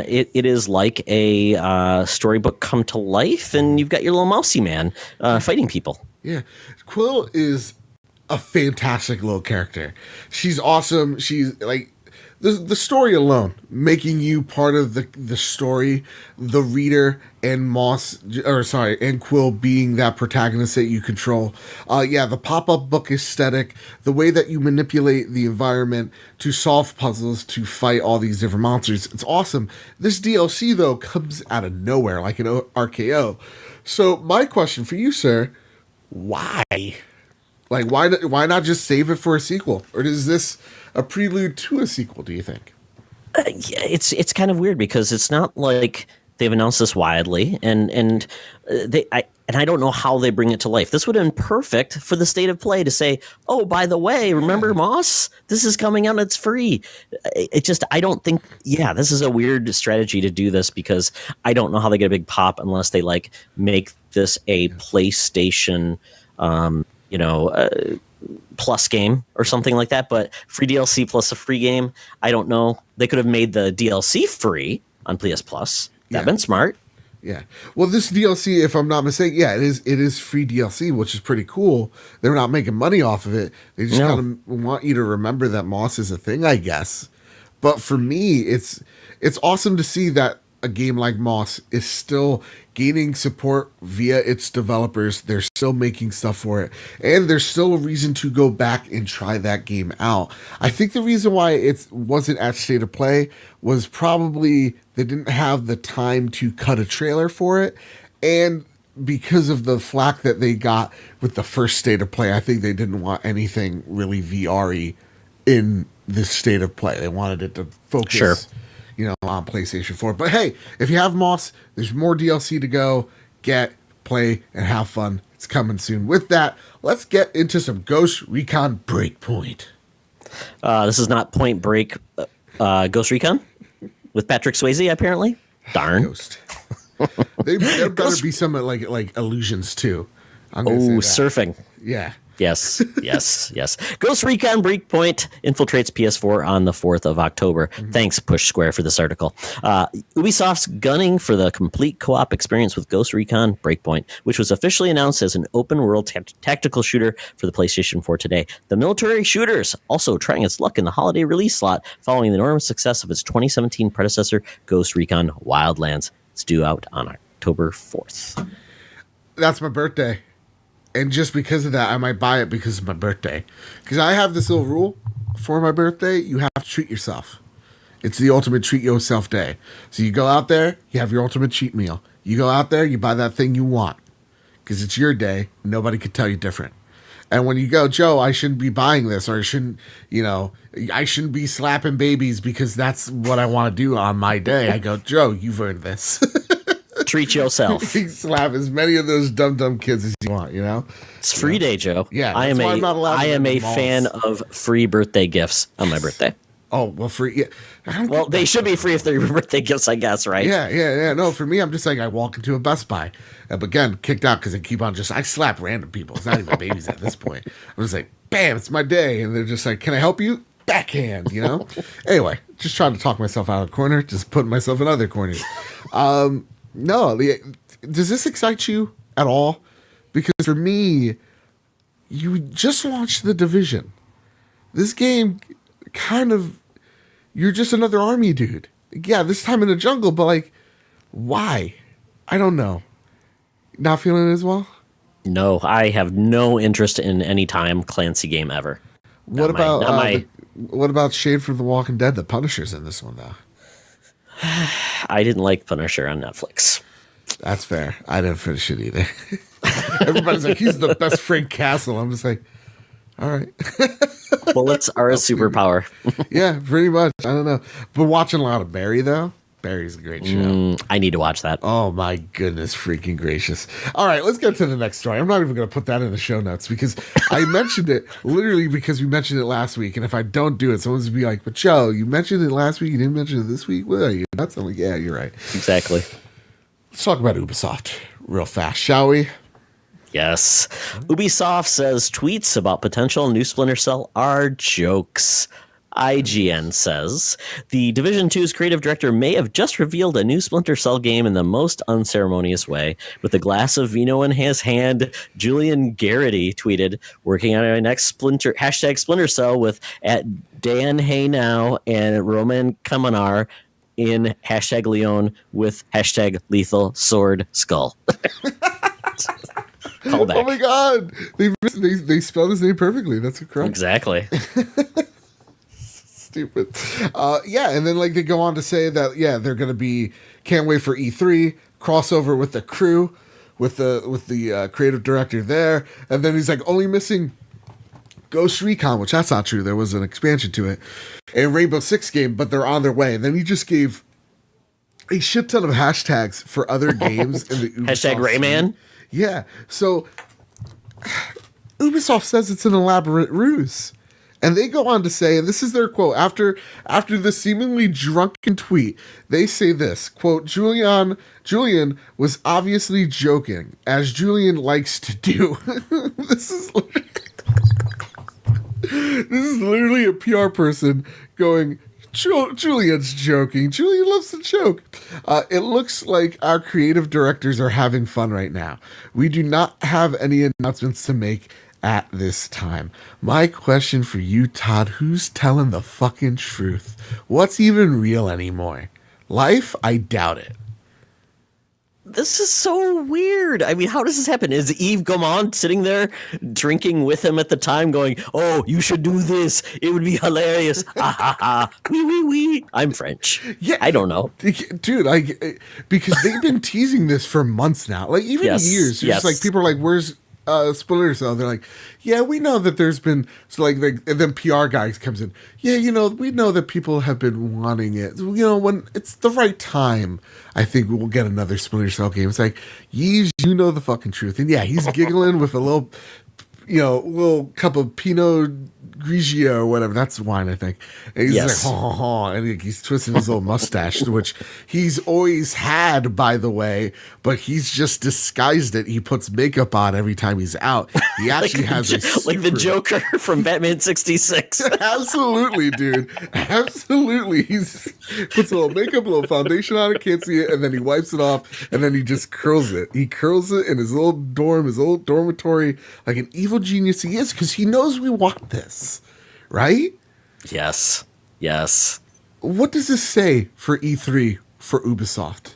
It is like a storybook come to life, and you've got your little mousy man fighting people. Yeah. Quill is a fantastic little character. She's awesome. She's like... The story alone, making you part of the story, the reader, and Quill being that protagonist that you control. The pop-up book aesthetic, the way that you manipulate the environment to solve puzzles, to fight all these different monsters, it's awesome. This DLC, though, comes out of nowhere, like an RKO. So my question for you, sir, why? Like, why not just save it for a sequel? Or is this a prelude to a sequel, do you think? It's kind of weird because it's not like they've announced this widely, and I don't know how they bring it to life. This would have been perfect for the State of Play to say, oh, by the way, remember Moss? This is coming out, it's free. I don't think, this is a weird strategy to do this because I don't know how they get a big pop unless they make this a PlayStation plus game or something like that, but free DLC plus a free game, I don't know. They could have made the DLC free on PS Plus. That'd been smart. Yeah. Well, this DLC, if I'm not mistaken, yeah, it is free DLC, which is pretty cool. They're not making money off of it. They just kind of want you to remember that Moss is a thing, I guess. But for me, it's awesome to see that a game like Moss is still gaining support via its developers. They're still making stuff for it, and there's still a reason to go back and try that game out. I think the reason why it wasn't at State of Play was probably they didn't have the time to cut a trailer for it, and because of the flack that they got with the first State of Play, I think they didn't want anything really VR-y in this State of Play. They wanted it to focus, Sure, on PlayStation 4. But hey, if you have Moss, there's more DLC to go. Get, play, and have fun. It's coming soon. With that, let's get into some Ghost Recon Breakpoint. This is not Point Break Ghost Recon with Patrick Swayze, apparently. Darn. Ghost. There better be some like illusions too. Surfing. Yeah. Yes. Ghost Recon Breakpoint infiltrates PS4 on the 4th of October. Mm-hmm. Thanks, Push Square, for this article. Ubisoft's gunning for the complete co-op experience with Ghost Recon Breakpoint, which was officially announced as an open-world tactical shooter for the PlayStation 4 today. The military shooter's also trying its luck in the holiday release slot following the enormous success of its 2017 predecessor, Ghost Recon Wildlands. It's due out on October 4th. That's my birthday. And just because of that, I might buy it because of my birthday. Because I have this little rule for my birthday: you have to treat yourself. It's the ultimate treat yourself day. So you go out there, you have your ultimate cheat meal. You go out there, you buy that thing you want. Because it's your day. Nobody could tell you different. And when you go, Joe, I shouldn't be buying this, or I shouldn't be slapping babies because that's what I want to do on my day. I go, Joe, you've earned this. Treat yourself. You slap as many of those dumb kids as you want, It's free day, Joe. Yeah, I am a fan of free birthday gifts on my birthday. Oh, well, free. Yeah. Well, they should be free if they're birthday gifts, I guess, right? Yeah. No, for me, I'm just like, I walk into a Best Buy. But again, kicked out because I keep on I slap random people. It's not even babies at this point. I'm just like, bam, it's my day. And they're just like, can I help you? Backhand, Anyway, just trying to talk myself out of the corner, just putting myself in other corners. No, does this excite you at all? Because for me, you just watched The Division. This game, kind of, you're just another army dude. Yeah, this time in the jungle, but why? I don't know. Not feeling it as well? No, I have no interest in any time Clancy game ever. What about Shade from The Walking Dead? The Punisher's in this one, though. I didn't like Punisher on Netflix. That's fair. I didn't finish it either. Everybody's like, he's the best Frank Castle. I'm just like, all right. Bullets are a superpower. Yeah, pretty much. I don't know. But watching a lot of Barry, though. Barry's a great show. I need to watch that. Oh, my goodness, freaking gracious. All right, let's get to the next story. I'm not even going to put that in the show notes because I mentioned it literally because we mentioned it last week. And if I don't do it, someone's going to be like, but Joe, you mentioned it last week. You didn't mention it this week. What are you nuts? I'm like, yeah, you're right. Exactly. Let's talk about Ubisoft real fast, shall we? Yes. Ubisoft says tweets about potential new Splinter Cell are jokes. IGN says the Division 2's creative director may have just revealed a new Splinter Cell game in the most unceremonious way. With a glass of vino in his hand, Julian Garrity tweeted, "Working on our next Splinter Cell with @Dan Hey Now and Roman Kamanar in #Leon with #Lethal Sword Skull." Callback. Oh my god, they spelled his name perfectly. That's correct. Exactly. Stupid. Yeah, and then they go on to say that they're gonna be can't wait for E3 crossover with the crew, with the creative director there, and then he's like only missing Ghost Recon, which that's not true. There was an expansion to it, and Rainbow Six game, but they're on their way. And then he just gave a shit ton of hashtags for other games in the Ubisoft #Rayman. scene. Yeah, so Ubisoft says it's an elaborate ruse. And they go on to say, and this is their quote, after the seemingly drunken tweet, they say this, quote, Julian was obviously joking, as Julian likes to do. This is literally a PR person going, Julian's joking. Julian loves to joke. It looks like our creative directors are having fun right now. We do not have any announcements to make at this time. My question for you, Todd, who's telling the fucking truth? What's even real anymore? Life? I doubt it. This is so weird. I mean, how does this happen? Is Yves Gaumont sitting there drinking with him at the time going, oh, you should do this. It would be hilarious. Ha ha ha. Wee wee wee. I'm French. Yeah. I don't know. Dude, because they've been teasing this for months now. Like, even years. Just like, people are like, where's Splinter Cell? They're like, yeah, we know that there's been, so like, and then PR guys comes in. Yeah, we know that people have been wanting it. When it's the right time, I think we'll get another Splinter Cell game. It's like, you know the fucking truth. And yeah, he's giggling with a little, little cup of Pinot Grigio or whatever. That's wine, I think. And he's like, ha ha ha. And he's twisting his little mustache, which he's always had, by the way, but he's just disguised it. He puts makeup on every time he's out. He actually has like the Joker from Batman 66. Absolutely, dude. Absolutely. He puts a little makeup, a little foundation on it, can't see it, and then he wipes it off, and then he just curls it. He curls it in his little dorm, his old dormitory, like an evil genius he is, because he knows we want this. Right? Yes. What does this say for E3 for Ubisoft?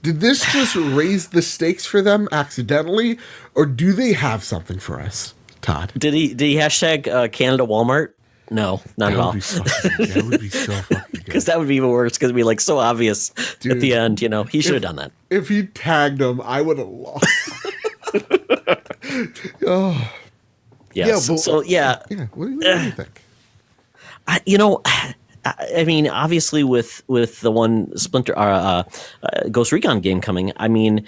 Did this just raise the stakes for them accidentally, or do they have something for us, Todd? Did he hashtag Canada Walmart? No, not at all. That would be so fucking good. Because that would be even worse, because it'd be like so obvious. Dude, at the end. He should have done that. If he tagged him, I would have lost. Oh. Yes. Yeah, What do you think? I mean, obviously, with the one Splinter Ghost Recon game coming, I mean,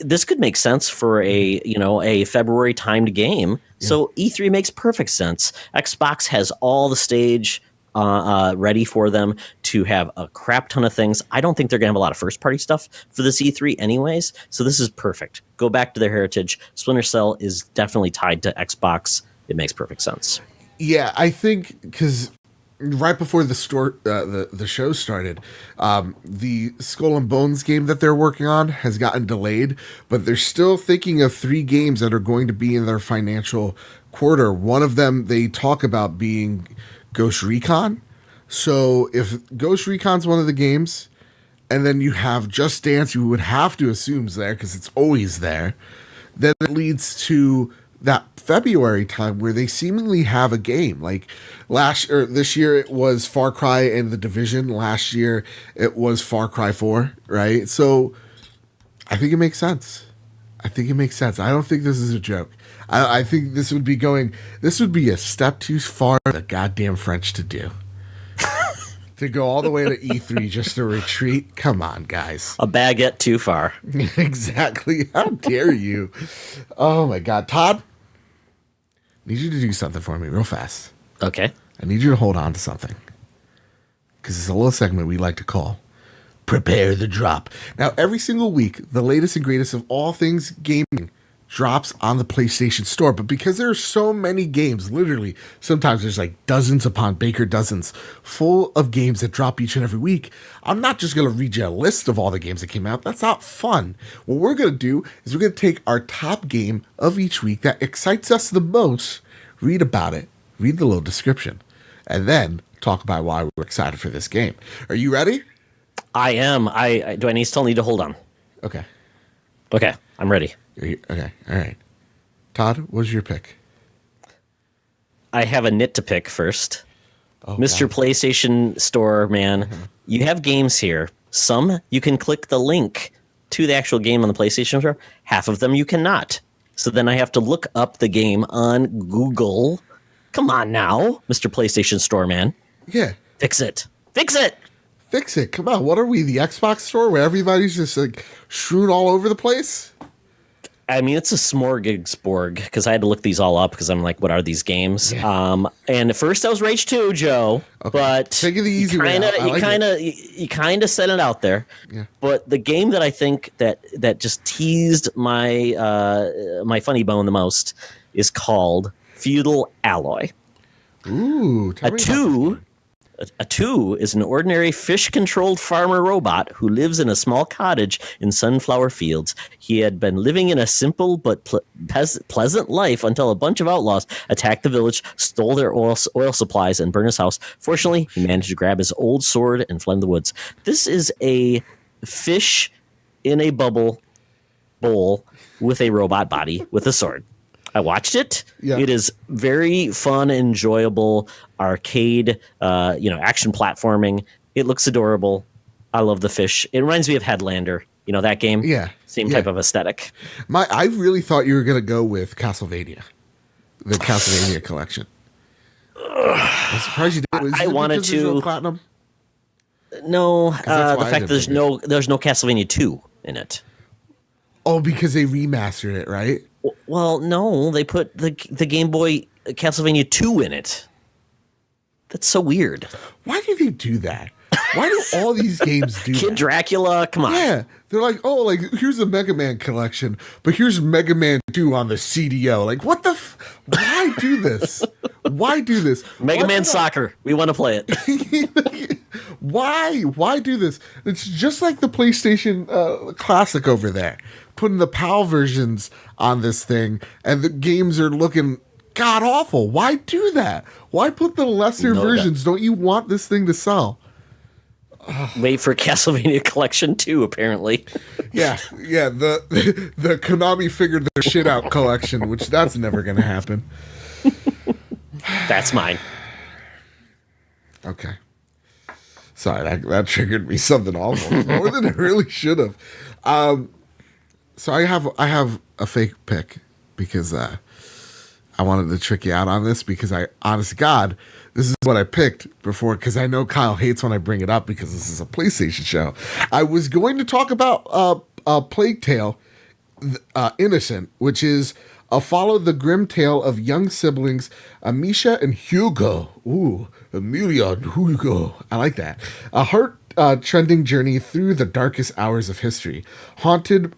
this could make sense for a February timed game. Yeah. So E3 makes perfect sense. Xbox has all the stage ready for them to have a crap ton of things. I don't think they're gonna have a lot of first party stuff for this E3 anyways. So this is perfect. Go back to their heritage. Splinter Cell is definitely tied to Xbox. It makes perfect sense. Yeah, I think because right before the show started, the Skull and Bones game that they're working on has gotten delayed, but they're still thinking of 3 games that are going to be in their financial quarter. One of them they talk about being Ghost Recon. So if Ghost Recon's one of the games, and then you have Just Dance, you would have to assume is there because it's always there, then it leads to that February time where they seemingly have a game. Like this year it was Far Cry and The Division. Last year it was Far Cry 4, right? So I think it makes sense. I don't think this is a joke. I think this would be a step too far for the goddamn French to do. To go all the way to E3 just to retreat? Come on, guys. A baguette too far. Exactly. How dare you? Oh my God. Todd, I need you to do something for me real fast. Okay. I need you to hold on to something. Because it's a little segment we like to call Prepare the Drop. Now, every single week, the latest and greatest of all things gaming drops on the PlayStation Store. But because there are so many games, literally, sometimes there's like dozens upon baker dozens full of games that drop each and every week, I'm not just going to read you a list of all the games that came out. That's not fun. What we're going to do is we're going to take our top game of each week that excites us the most, read about it, read the little description, and then talk about why we're excited for this game. Are you ready? I am. Do I still need to hold on? Okay. Okay, I'm ready. Okay, all right. Todd, what's your pick? I have a nit to pick first. Oh, Mr. God. PlayStation Store, man, you have games here. Some you can click the link to the actual game on the PlayStation Store. Half of them you cannot. So then I have to look up the game on Google. Come on now, Mr. PlayStation Store, man. Yeah. Fix it. Come on. What are we, the Xbox Store where everybody's just like strewn all over the place? I mean, it's a smorgasbord because I had to look these all up because I'm like, what are these games? Yeah. And at first I was Rage 2, Joe, okay. But take it the easy way out. You kind of set it out there. Yeah. But the game that I think that just teased my my funny bone the most is called Feudal Alloy. Ooh, A 2 is an ordinary fish-controlled farmer robot who lives in a small cottage in sunflower fields. He had been living in a simple but pleasant life until a bunch of outlaws attacked the village, stole their oil supplies, and burned his house. Fortunately, he managed to grab his old sword and fled in the woods. This is a fish in a bowl with a robot body with a sword. I watched it. Yeah. It is very fun, enjoyable, arcade, action platforming. It looks adorable. I love the fish. It reminds me of Headlander. You know that game? Yeah. Same type of aesthetic. I really thought you were going to go with Castlevania, the Castlevania collection. I'm surprised you didn't. I wanted to. Platinum? No, the fact that there's no Castlevania 2 in it. Oh, because they remastered it, right? Well, no, they put the Game Boy Castlevania 2 in it. That's so weird. Why do they do that? Why do all these games do Kid that? Dracula, come on. Yeah, they're like, oh, like here's the Mega Man collection, but here's Mega Man 2 on the CDO. Like, what the? Why do this? Why do this? Mega Man Soccer. We want to play it. Why? Why do this? It's just like the PlayStation Classic over there, putting the PAL versions on this thing, and the games are looking god awful. Why do that? Why put the lesser versions? Don't you want this thing to sell? Wait for Castlevania Collection 2, apparently. Yeah. The Konami figured their shit out collection, which that's never going to happen. That's mine. Okay. Sorry, that triggered me something awful more than it really should have. So I have a fake pick because I wanted to trick you out on this because honest to God, this is what I picked before because I know Kyle hates when I bring it up because this is a PlayStation show. I was going to talk about Plague Tale, Innocent, which is follow the grim tale of young siblings Amisha and Hugo. Ooh, Amelia and Hugo. I like that. A heart-trending journey through the darkest hours of history. Hunted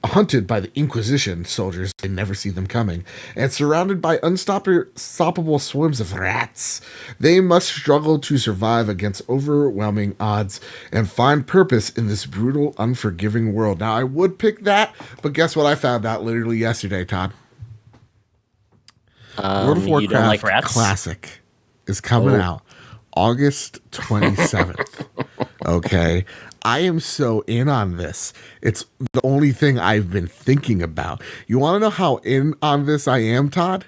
by the Inquisition soldiers, they never see them coming, and surrounded by unstoppable swarms of rats. They must struggle to survive against overwhelming odds and find purpose in this brutal, unforgiving world. Now, I would pick that, but guess what I found out literally yesterday, Todd? World of Warcraft Classic is coming out August 27th. Okay. I am so in on this. It's the only thing I've been thinking about. You want to know how in on this I am, Todd?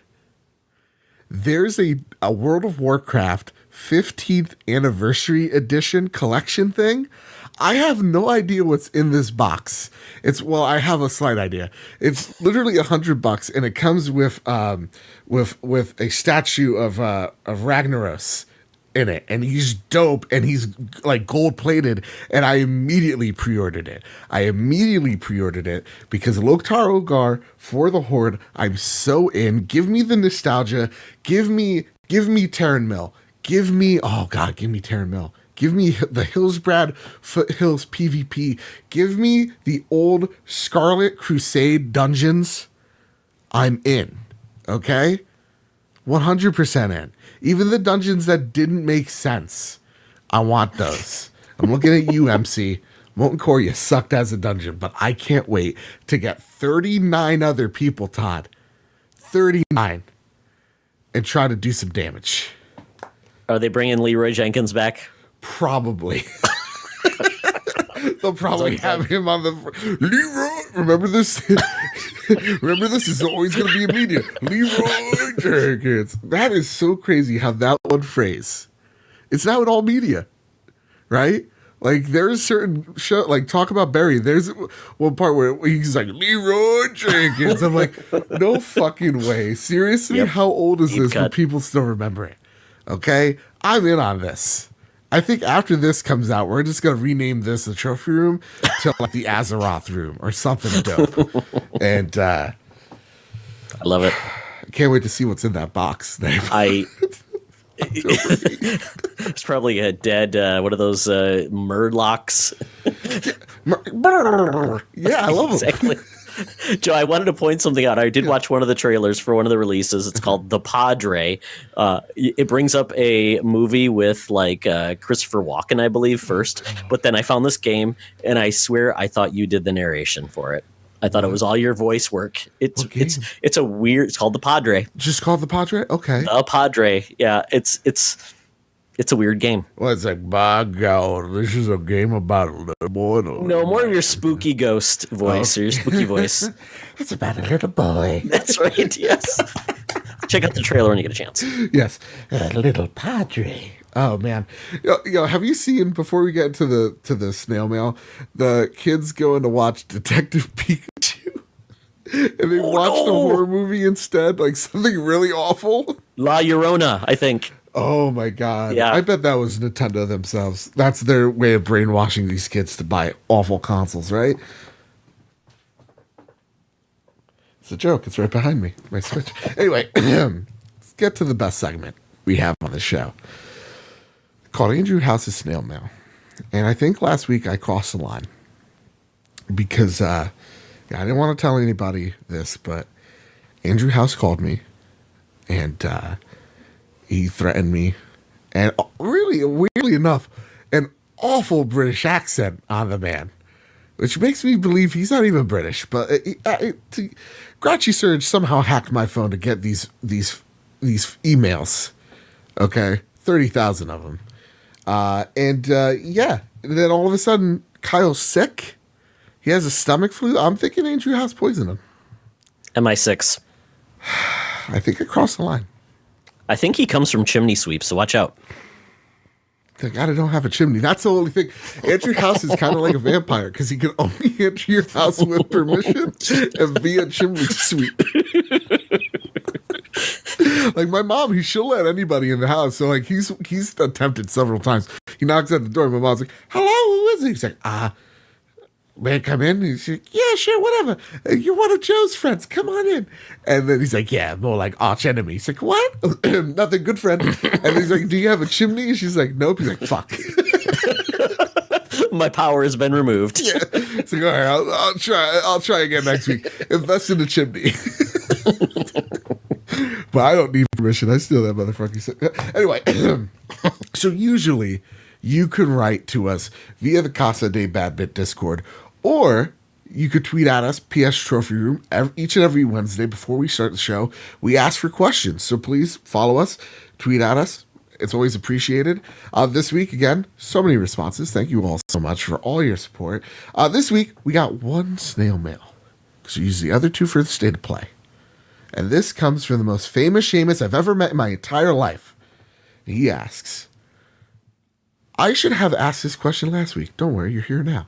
There's a World of Warcraft 15th anniversary edition collection thing. I have no idea what's in this box. I have a slight idea. It's literally $100, and it comes with a statue of Ragnaros in it, and he's dope, and he's like gold plated, and I immediately pre-ordered it. Because Loktar Ogar for the Horde, I'm so in. Give me the nostalgia. Give me Terran Mill. Give me Terran Mill. Give me the Hillsbrad Foothills PvP. Give me the old Scarlet Crusade dungeons. I'm in. Okay? 100% in. Even the dungeons that didn't make sense. I want those. I'm looking at you, MC. Molten Core, you sucked as a dungeon, but I can't wait to get 39 other people, Todd. 39. And try to do some damage. Are they bringing Leroy Jenkins back? Probably. They'll probably have him on the Leroy. Remember this? Remember this is always going to be immediate. Leroy Jenkins. That is so crazy how that one phrase. It's now in all media, right? Like there's certain show like Talk About Barry. There's one part where he's like Leroy Jenkins. I'm like, no fucking way. Seriously, yep. How old is this? But people still remember it. Okay, I'm in on this. I think after this comes out, we're just going to rename this the trophy room to like the Azeroth room or something dope. And I love it. I can't wait to see what's in that box. It's probably a dead, one of those Murlocs. Yeah, I love them. Exactly. Joe, I wanted to point something out. I did watch one of the trailers for one of the releases. It's called The Padre. It brings up a movie with Christopher Walken, I believe, first. But then I found this game, and I swear I thought you did the narration for it. I thought it was all your voice work. It's a weird. It's called The Padre. Just called The Padre? Okay. The Padre. Yeah, it's a weird game. Well, it's like, by God, this is a game about a little boy. No, more of your spooky ghost voice or your spooky voice. It's about a little boy. That's right, yes. Check out the trailer when you get a chance. Yes. A little Padre. Oh, man. Have you seen, before we get to the snail mail, the kids going to watch Detective Pikachu? And they watched a horror movie instead, like something really awful? La Llorona, I think. Oh my God. Yeah. I bet that was Nintendo themselves. That's their way of brainwashing these kids to buy awful consoles, right? It's a joke. It's right behind me. My Switch. Anyway, let's get to the best segment we have on the show. Called Andrew House's Snail Mail. And I think last week I crossed the line. Because I didn't want to tell anybody this, but Andrew House called me. And he threatened me, and really, weirdly enough, an awful British accent on the man, which makes me believe he's not even British. But Grouchy Surge somehow hacked my phone to get these emails. Okay, 30,000 of them, and then all of a sudden, Kyle's sick. He has a stomach flu. I'm thinking Andrew House poisoned him. MI6. I think I crossed the line. I think he comes from chimney sweeps, so watch out. Thank God I don't have a chimney. That's the only thing. Andrew House is kind of like a vampire because he can only enter your house with permission and via chimney sweep. Like my mom, she'll let anybody in the house. So like he's attempted several times. He knocks at the door. My mom's like, "Hello, who is it?" He's like, "May I come in?" He's like, "Yeah, sure, whatever. You're one of Joe's friends. Come on in." And then he's like, "Yeah, more like arch enemy." He's like, "What?" "Nothing, good friend." And he's like, "Do you have a chimney?" And she's like, "Nope." He's like, "Fuck." My power has been removed. Yeah. It's like, all right, I'll try again next week. Invest in the chimney. But I don't need permission. I steal that motherfucker. Anyway, so usually you can write to us via the Casa de Badbit Discord, or you could tweet at us, PS Trophy Room, each and every Wednesday before we start the show. We ask for questions, so please follow us, tweet at us. It's always appreciated. This week, again, so many responses. Thank you all so much for all your support. This week, we got one snail mail, because we use the other two for the state of play. And this comes from the most famous Seamus I've ever met in my entire life. He asks, I should have asked this question last week. Don't worry, you're here now.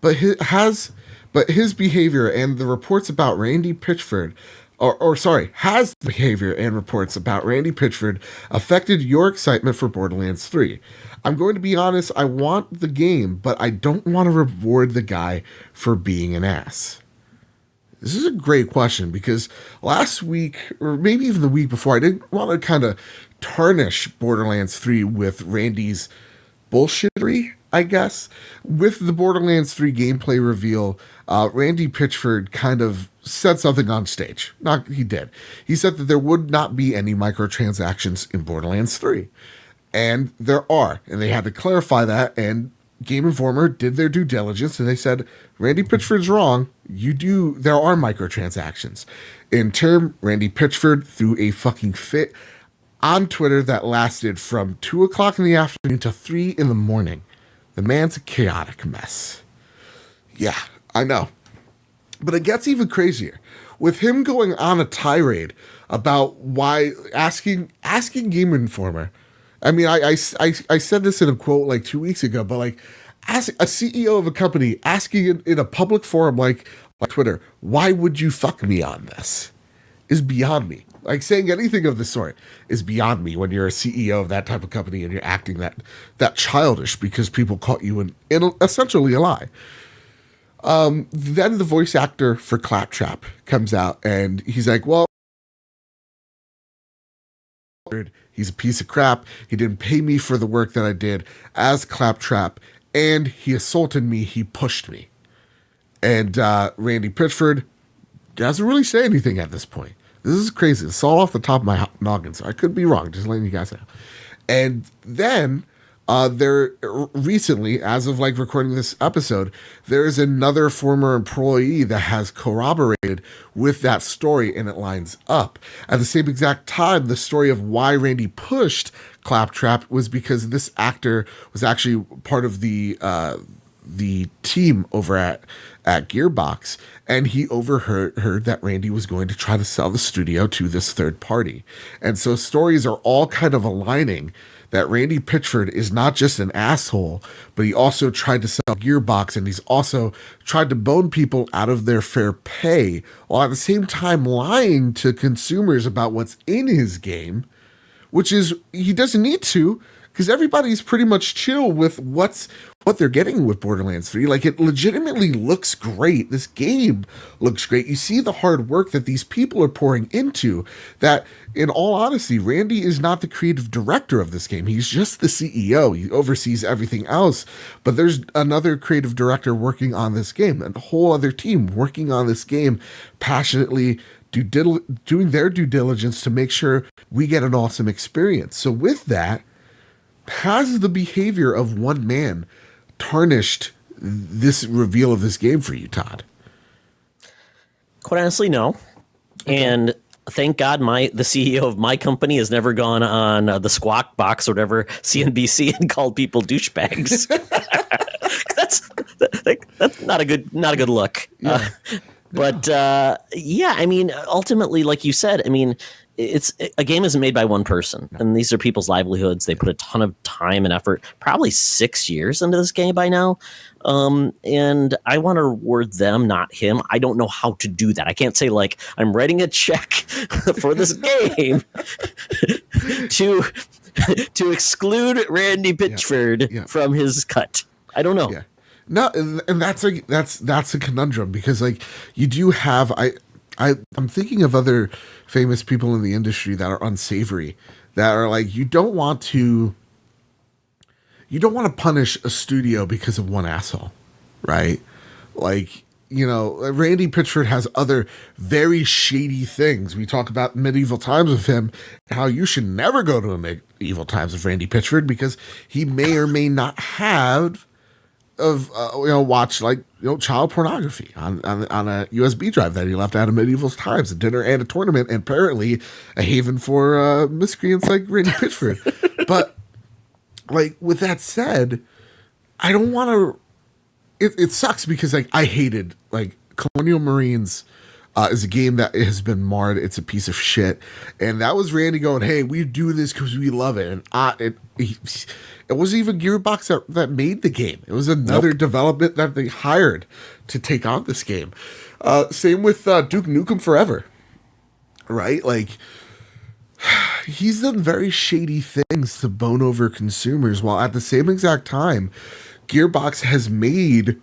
But his behavior and the reports about Randy Pitchford, has the behavior and reports about Randy Pitchford affected your excitement for Borderlands 3? I'm going to be honest, I want the game, but I don't want to reward the guy for being an ass. This is a great question because last week, or maybe even the week before, I didn't want to kind of tarnish Borderlands 3 with Randy's bullshittery, I guess. With the Borderlands 3 gameplay reveal, Randy Pitchford kind of said something on stage. He did. He said that there would not be any microtransactions in Borderlands 3. And there are. And they had to clarify that, and Game Informer did their due diligence, and they said, Randy Pitchford's wrong. There are microtransactions. In turn, Randy Pitchford threw a fucking fit on Twitter that lasted from 2 o'clock in the afternoon to 3 in the morning. The man's a chaotic mess. Yeah, I know. But it gets even crazier. With him going on a tirade about why, asking Game Informer, I mean, I said this in a quote like 2 weeks ago, but like, as a CEO of a company asking in a public forum like Twitter, why would you fuck me on this, is beyond me. Like, saying anything of the sort is beyond me when you're a CEO of that type of company and you're acting that childish because people caught you in essentially a lie. Then the voice actor for Claptrap comes out and he's like, well, he's a piece of crap. He didn't pay me for the work that I did as Claptrap, and he assaulted me. He pushed me. And Randy Pitchford doesn't really say anything at this point. This is crazy. It's all off the top of my noggin, so I could be wrong. Just letting you guys know. And then there recently, as of like recording this episode, there is another former employee that has corroborated with that story, and it lines up. At the same exact time, the story of why Randy pushed Claptrap was because this actor was actually part of the team over at Gearbox, and he overheard that Randy was going to try to sell the studio to this third party. And so stories are all kind of aligning that Randy Pitchford is not just an asshole, but he also tried to sell Gearbox, and he's also tried to bone people out of their fair pay, while at the same time lying to consumers about what's in his game, which is, he doesn't need to, because everybody's pretty much chill with what they're getting with Borderlands 3. Like, it legitimately looks great. This game looks great. You see the hard work that these people are pouring into that. In all honesty, Randy is not the creative director of this game. He's just the CEO. He oversees everything else. But there's another creative director working on this game, and a whole other team working on this game passionately, doing their due diligence to make sure we get an awesome experience. So with that, has the behavior of one man tarnished this reveal of this game for you, Todd? Quite honestly, no. Okay. And thank God the CEO of my company has never gone on the Squawk Box or whatever, CNBC, and called people douchebags. that's not a good look. Yeah. Yeah, I mean, ultimately, like you said, I mean, a game isn't made by one person, and these are people's livelihoods. They put a ton of time and effort, probably 6 years into this game by now. And I want to reward them, not him. I don't know how to do that. I can't say, like, I'm writing a check for this game to exclude Randy Pitchford from his cut. I don't know. Yeah. No, and that's a conundrum, because like you do have I'm thinking of other famous people in the industry that are unsavory, that are like, you don't want to punish a studio because of one asshole, right? Like, you know, Randy Pitchford has other very shady things. We talk about Medieval Times of him, how you should never go to a Medieval Times of Randy Pitchford, because he may or may not have watch like, child pornography on a USB drive that he left out of Medieval Times, a dinner and a tournament, and apparently a haven for miscreants like Randy Pitchford. But like, with that said, I don't want to. It sucks, because like, I hated, like, Colonial Marines is a game that has been marred. It's a piece of shit, and that was Randy going, "Hey, we do this because we love it." And it wasn't even Gearbox that made the game. It was another development that they hired to take on this game. Same with Duke Nukem Forever, right? Like, he's done very shady things to bone over consumers, while at the same exact time, Gearbox has made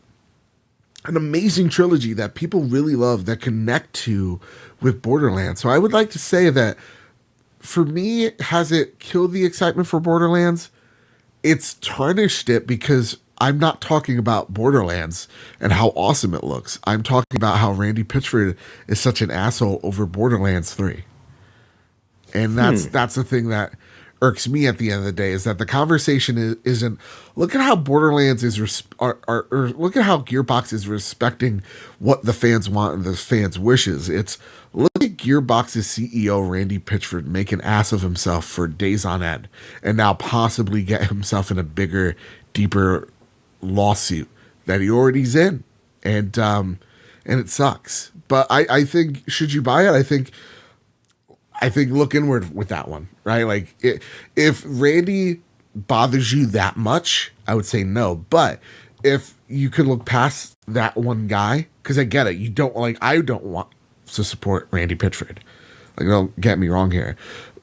an amazing trilogy that people really love, that connect to with Borderlands. So I would like to say that, for me, has it killed the excitement for Borderlands? It's tarnished it, because I'm not talking about Borderlands and how awesome it looks. I'm talking about how Randy Pitchford is such an asshole over Borderlands 3. And that's the thing that irks me at the end of the day, is that the conversation isn't, look at how Borderlands is, or look at how Gearbox is respecting what the fans want and the fans' wishes. It's, look at Gearbox's CEO, Randy Pitchford, make an ass of himself for days on end, and now possibly get himself in a bigger, deeper lawsuit that he already's in. And it sucks. But I think, should you buy it? I think look inward with that one, right? Like, if Randy bothers you that much, I would say no. But if you could look past that one guy, because I get it, I don't want to support Randy Pitchford. Like, don't get me wrong here.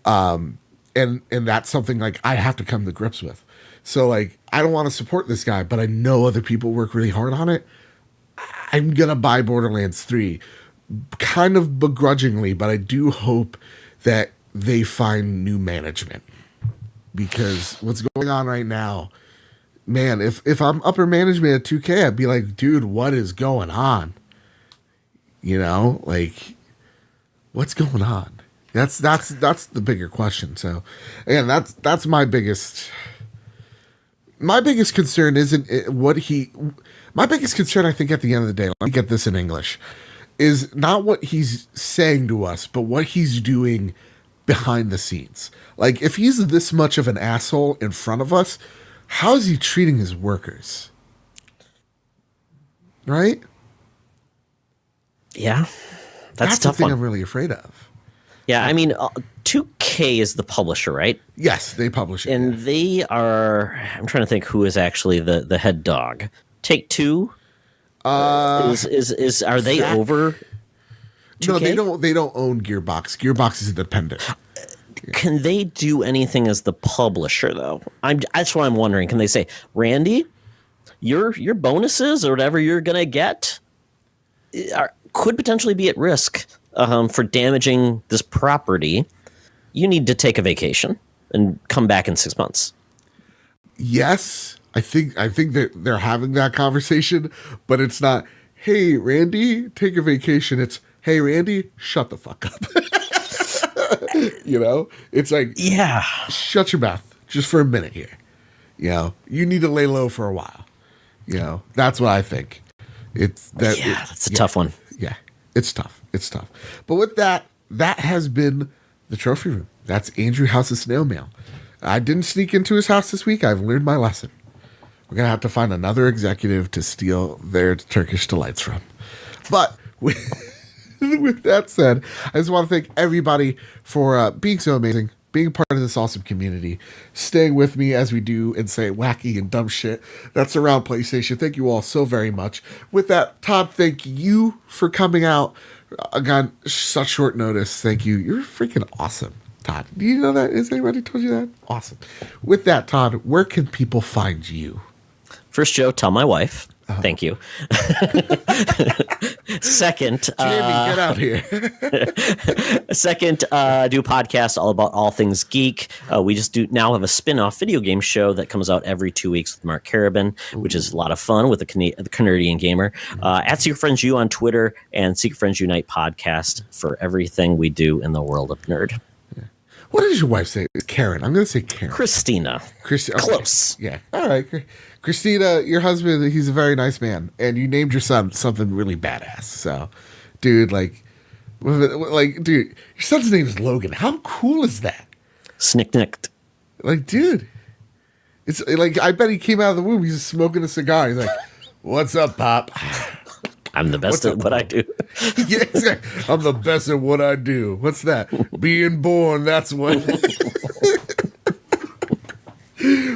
And that's something like I have to come to grips with. So like, I don't want to support this guy, but I know other people work really hard on it. I'm going to buy Borderlands 3 kind of begrudgingly, but I do hope that they find new management, because what's going on right now man, if I'm upper management at 2K, I'd be like, dude, what is going on? You know, like, what's going on? That's the bigger question. So, again, that's my biggest concern isn't what he. My biggest concern, I think, at the end of the day, let me get this in English, is not what he's saying to us, but what he's doing behind the scenes. Like, if he's this much of an asshole in front of us, how is he treating his workers? Right? Yeah. That's the tough thing one. I'm really afraid of. Yeah, I mean, 2K is the publisher, right? Yes, they publish it. And they are, I'm trying to think who is actually the head dog. Take-Two? Are they over 2K? No, they don't own Gearbox. Gearbox is independent. Can they do anything as the publisher, though? That's what I'm wondering. Can they say, Randy, your bonuses or whatever you're going to get could potentially be at risk for damaging this property. You need to take a vacation and come back in 6 months. Yes, I think that they're having that conversation, but it's not, hey, Randy, take a vacation. It's, hey, Randy, shut the fuck up. You know, it's like, yeah, shut your mouth just for a minute here. You know, you need to lay low for a while. You know, that's what I think. That's a tough one. Yeah, it's tough. It's tough. But with that has been the trophy room. That's Andrew House's snail mail. I didn't sneak into his house this week. I've learned my lesson. We're going to have to find another executive to steal their Turkish delights from. But with that said, I just want to thank everybody for being so amazing, being part of this awesome community, staying with me as we do and say wacky and dumb shit that's around PlayStation. Thank you all so very much. With that, Todd, thank you for coming out. Again, such short notice. Thank you. You're freaking awesome, Todd. Do you know that? Has anybody told you that? Awesome. With that, Todd, where can people find you? First, Joe, tell my wife. Thank you. Second, Jamie, get out here. Second, do a podcast all about all things geek. We just now have a spin-off video game show that comes out every 2 weeks with Mark Carabin, which is a lot of fun with the Canadian Gamer. At Secret Friends U on Twitter and Secret Friends Unite podcast for everything we do in the world of nerd. What does your wife say? Karen. I'm going to say Karen. Christina. Okay. Close. Yeah. All right. Christina, your husband, he's a very nice man. And you named your son something really badass. So, dude, dude, your son's name is Logan. How cool is that? Snicknicked. Like, dude. It's like, I bet he came out of the womb. He's just smoking a cigar. He's like, what's up, Pop? I'm the best at what I do. Yeah, exactly. I'm the best at what I do. What's that? Being born, that's what.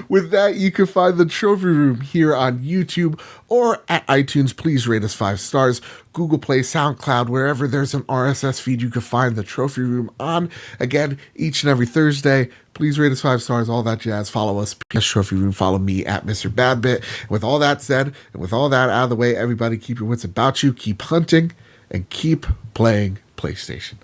With that, you can find the Trophy Room here on YouTube or at iTunes. Please rate us 5 stars. Google Play, SoundCloud, wherever there's an RSS feed, you can find the Trophy Room on. Again, each and every Thursday. Please rate us 5 stars, all that jazz. Follow us, PS Trophy Room. Follow me at Mr. Badbit. With all that said, and with all that out of the way, everybody keep your wits about you, keep hunting, and keep playing PlayStation.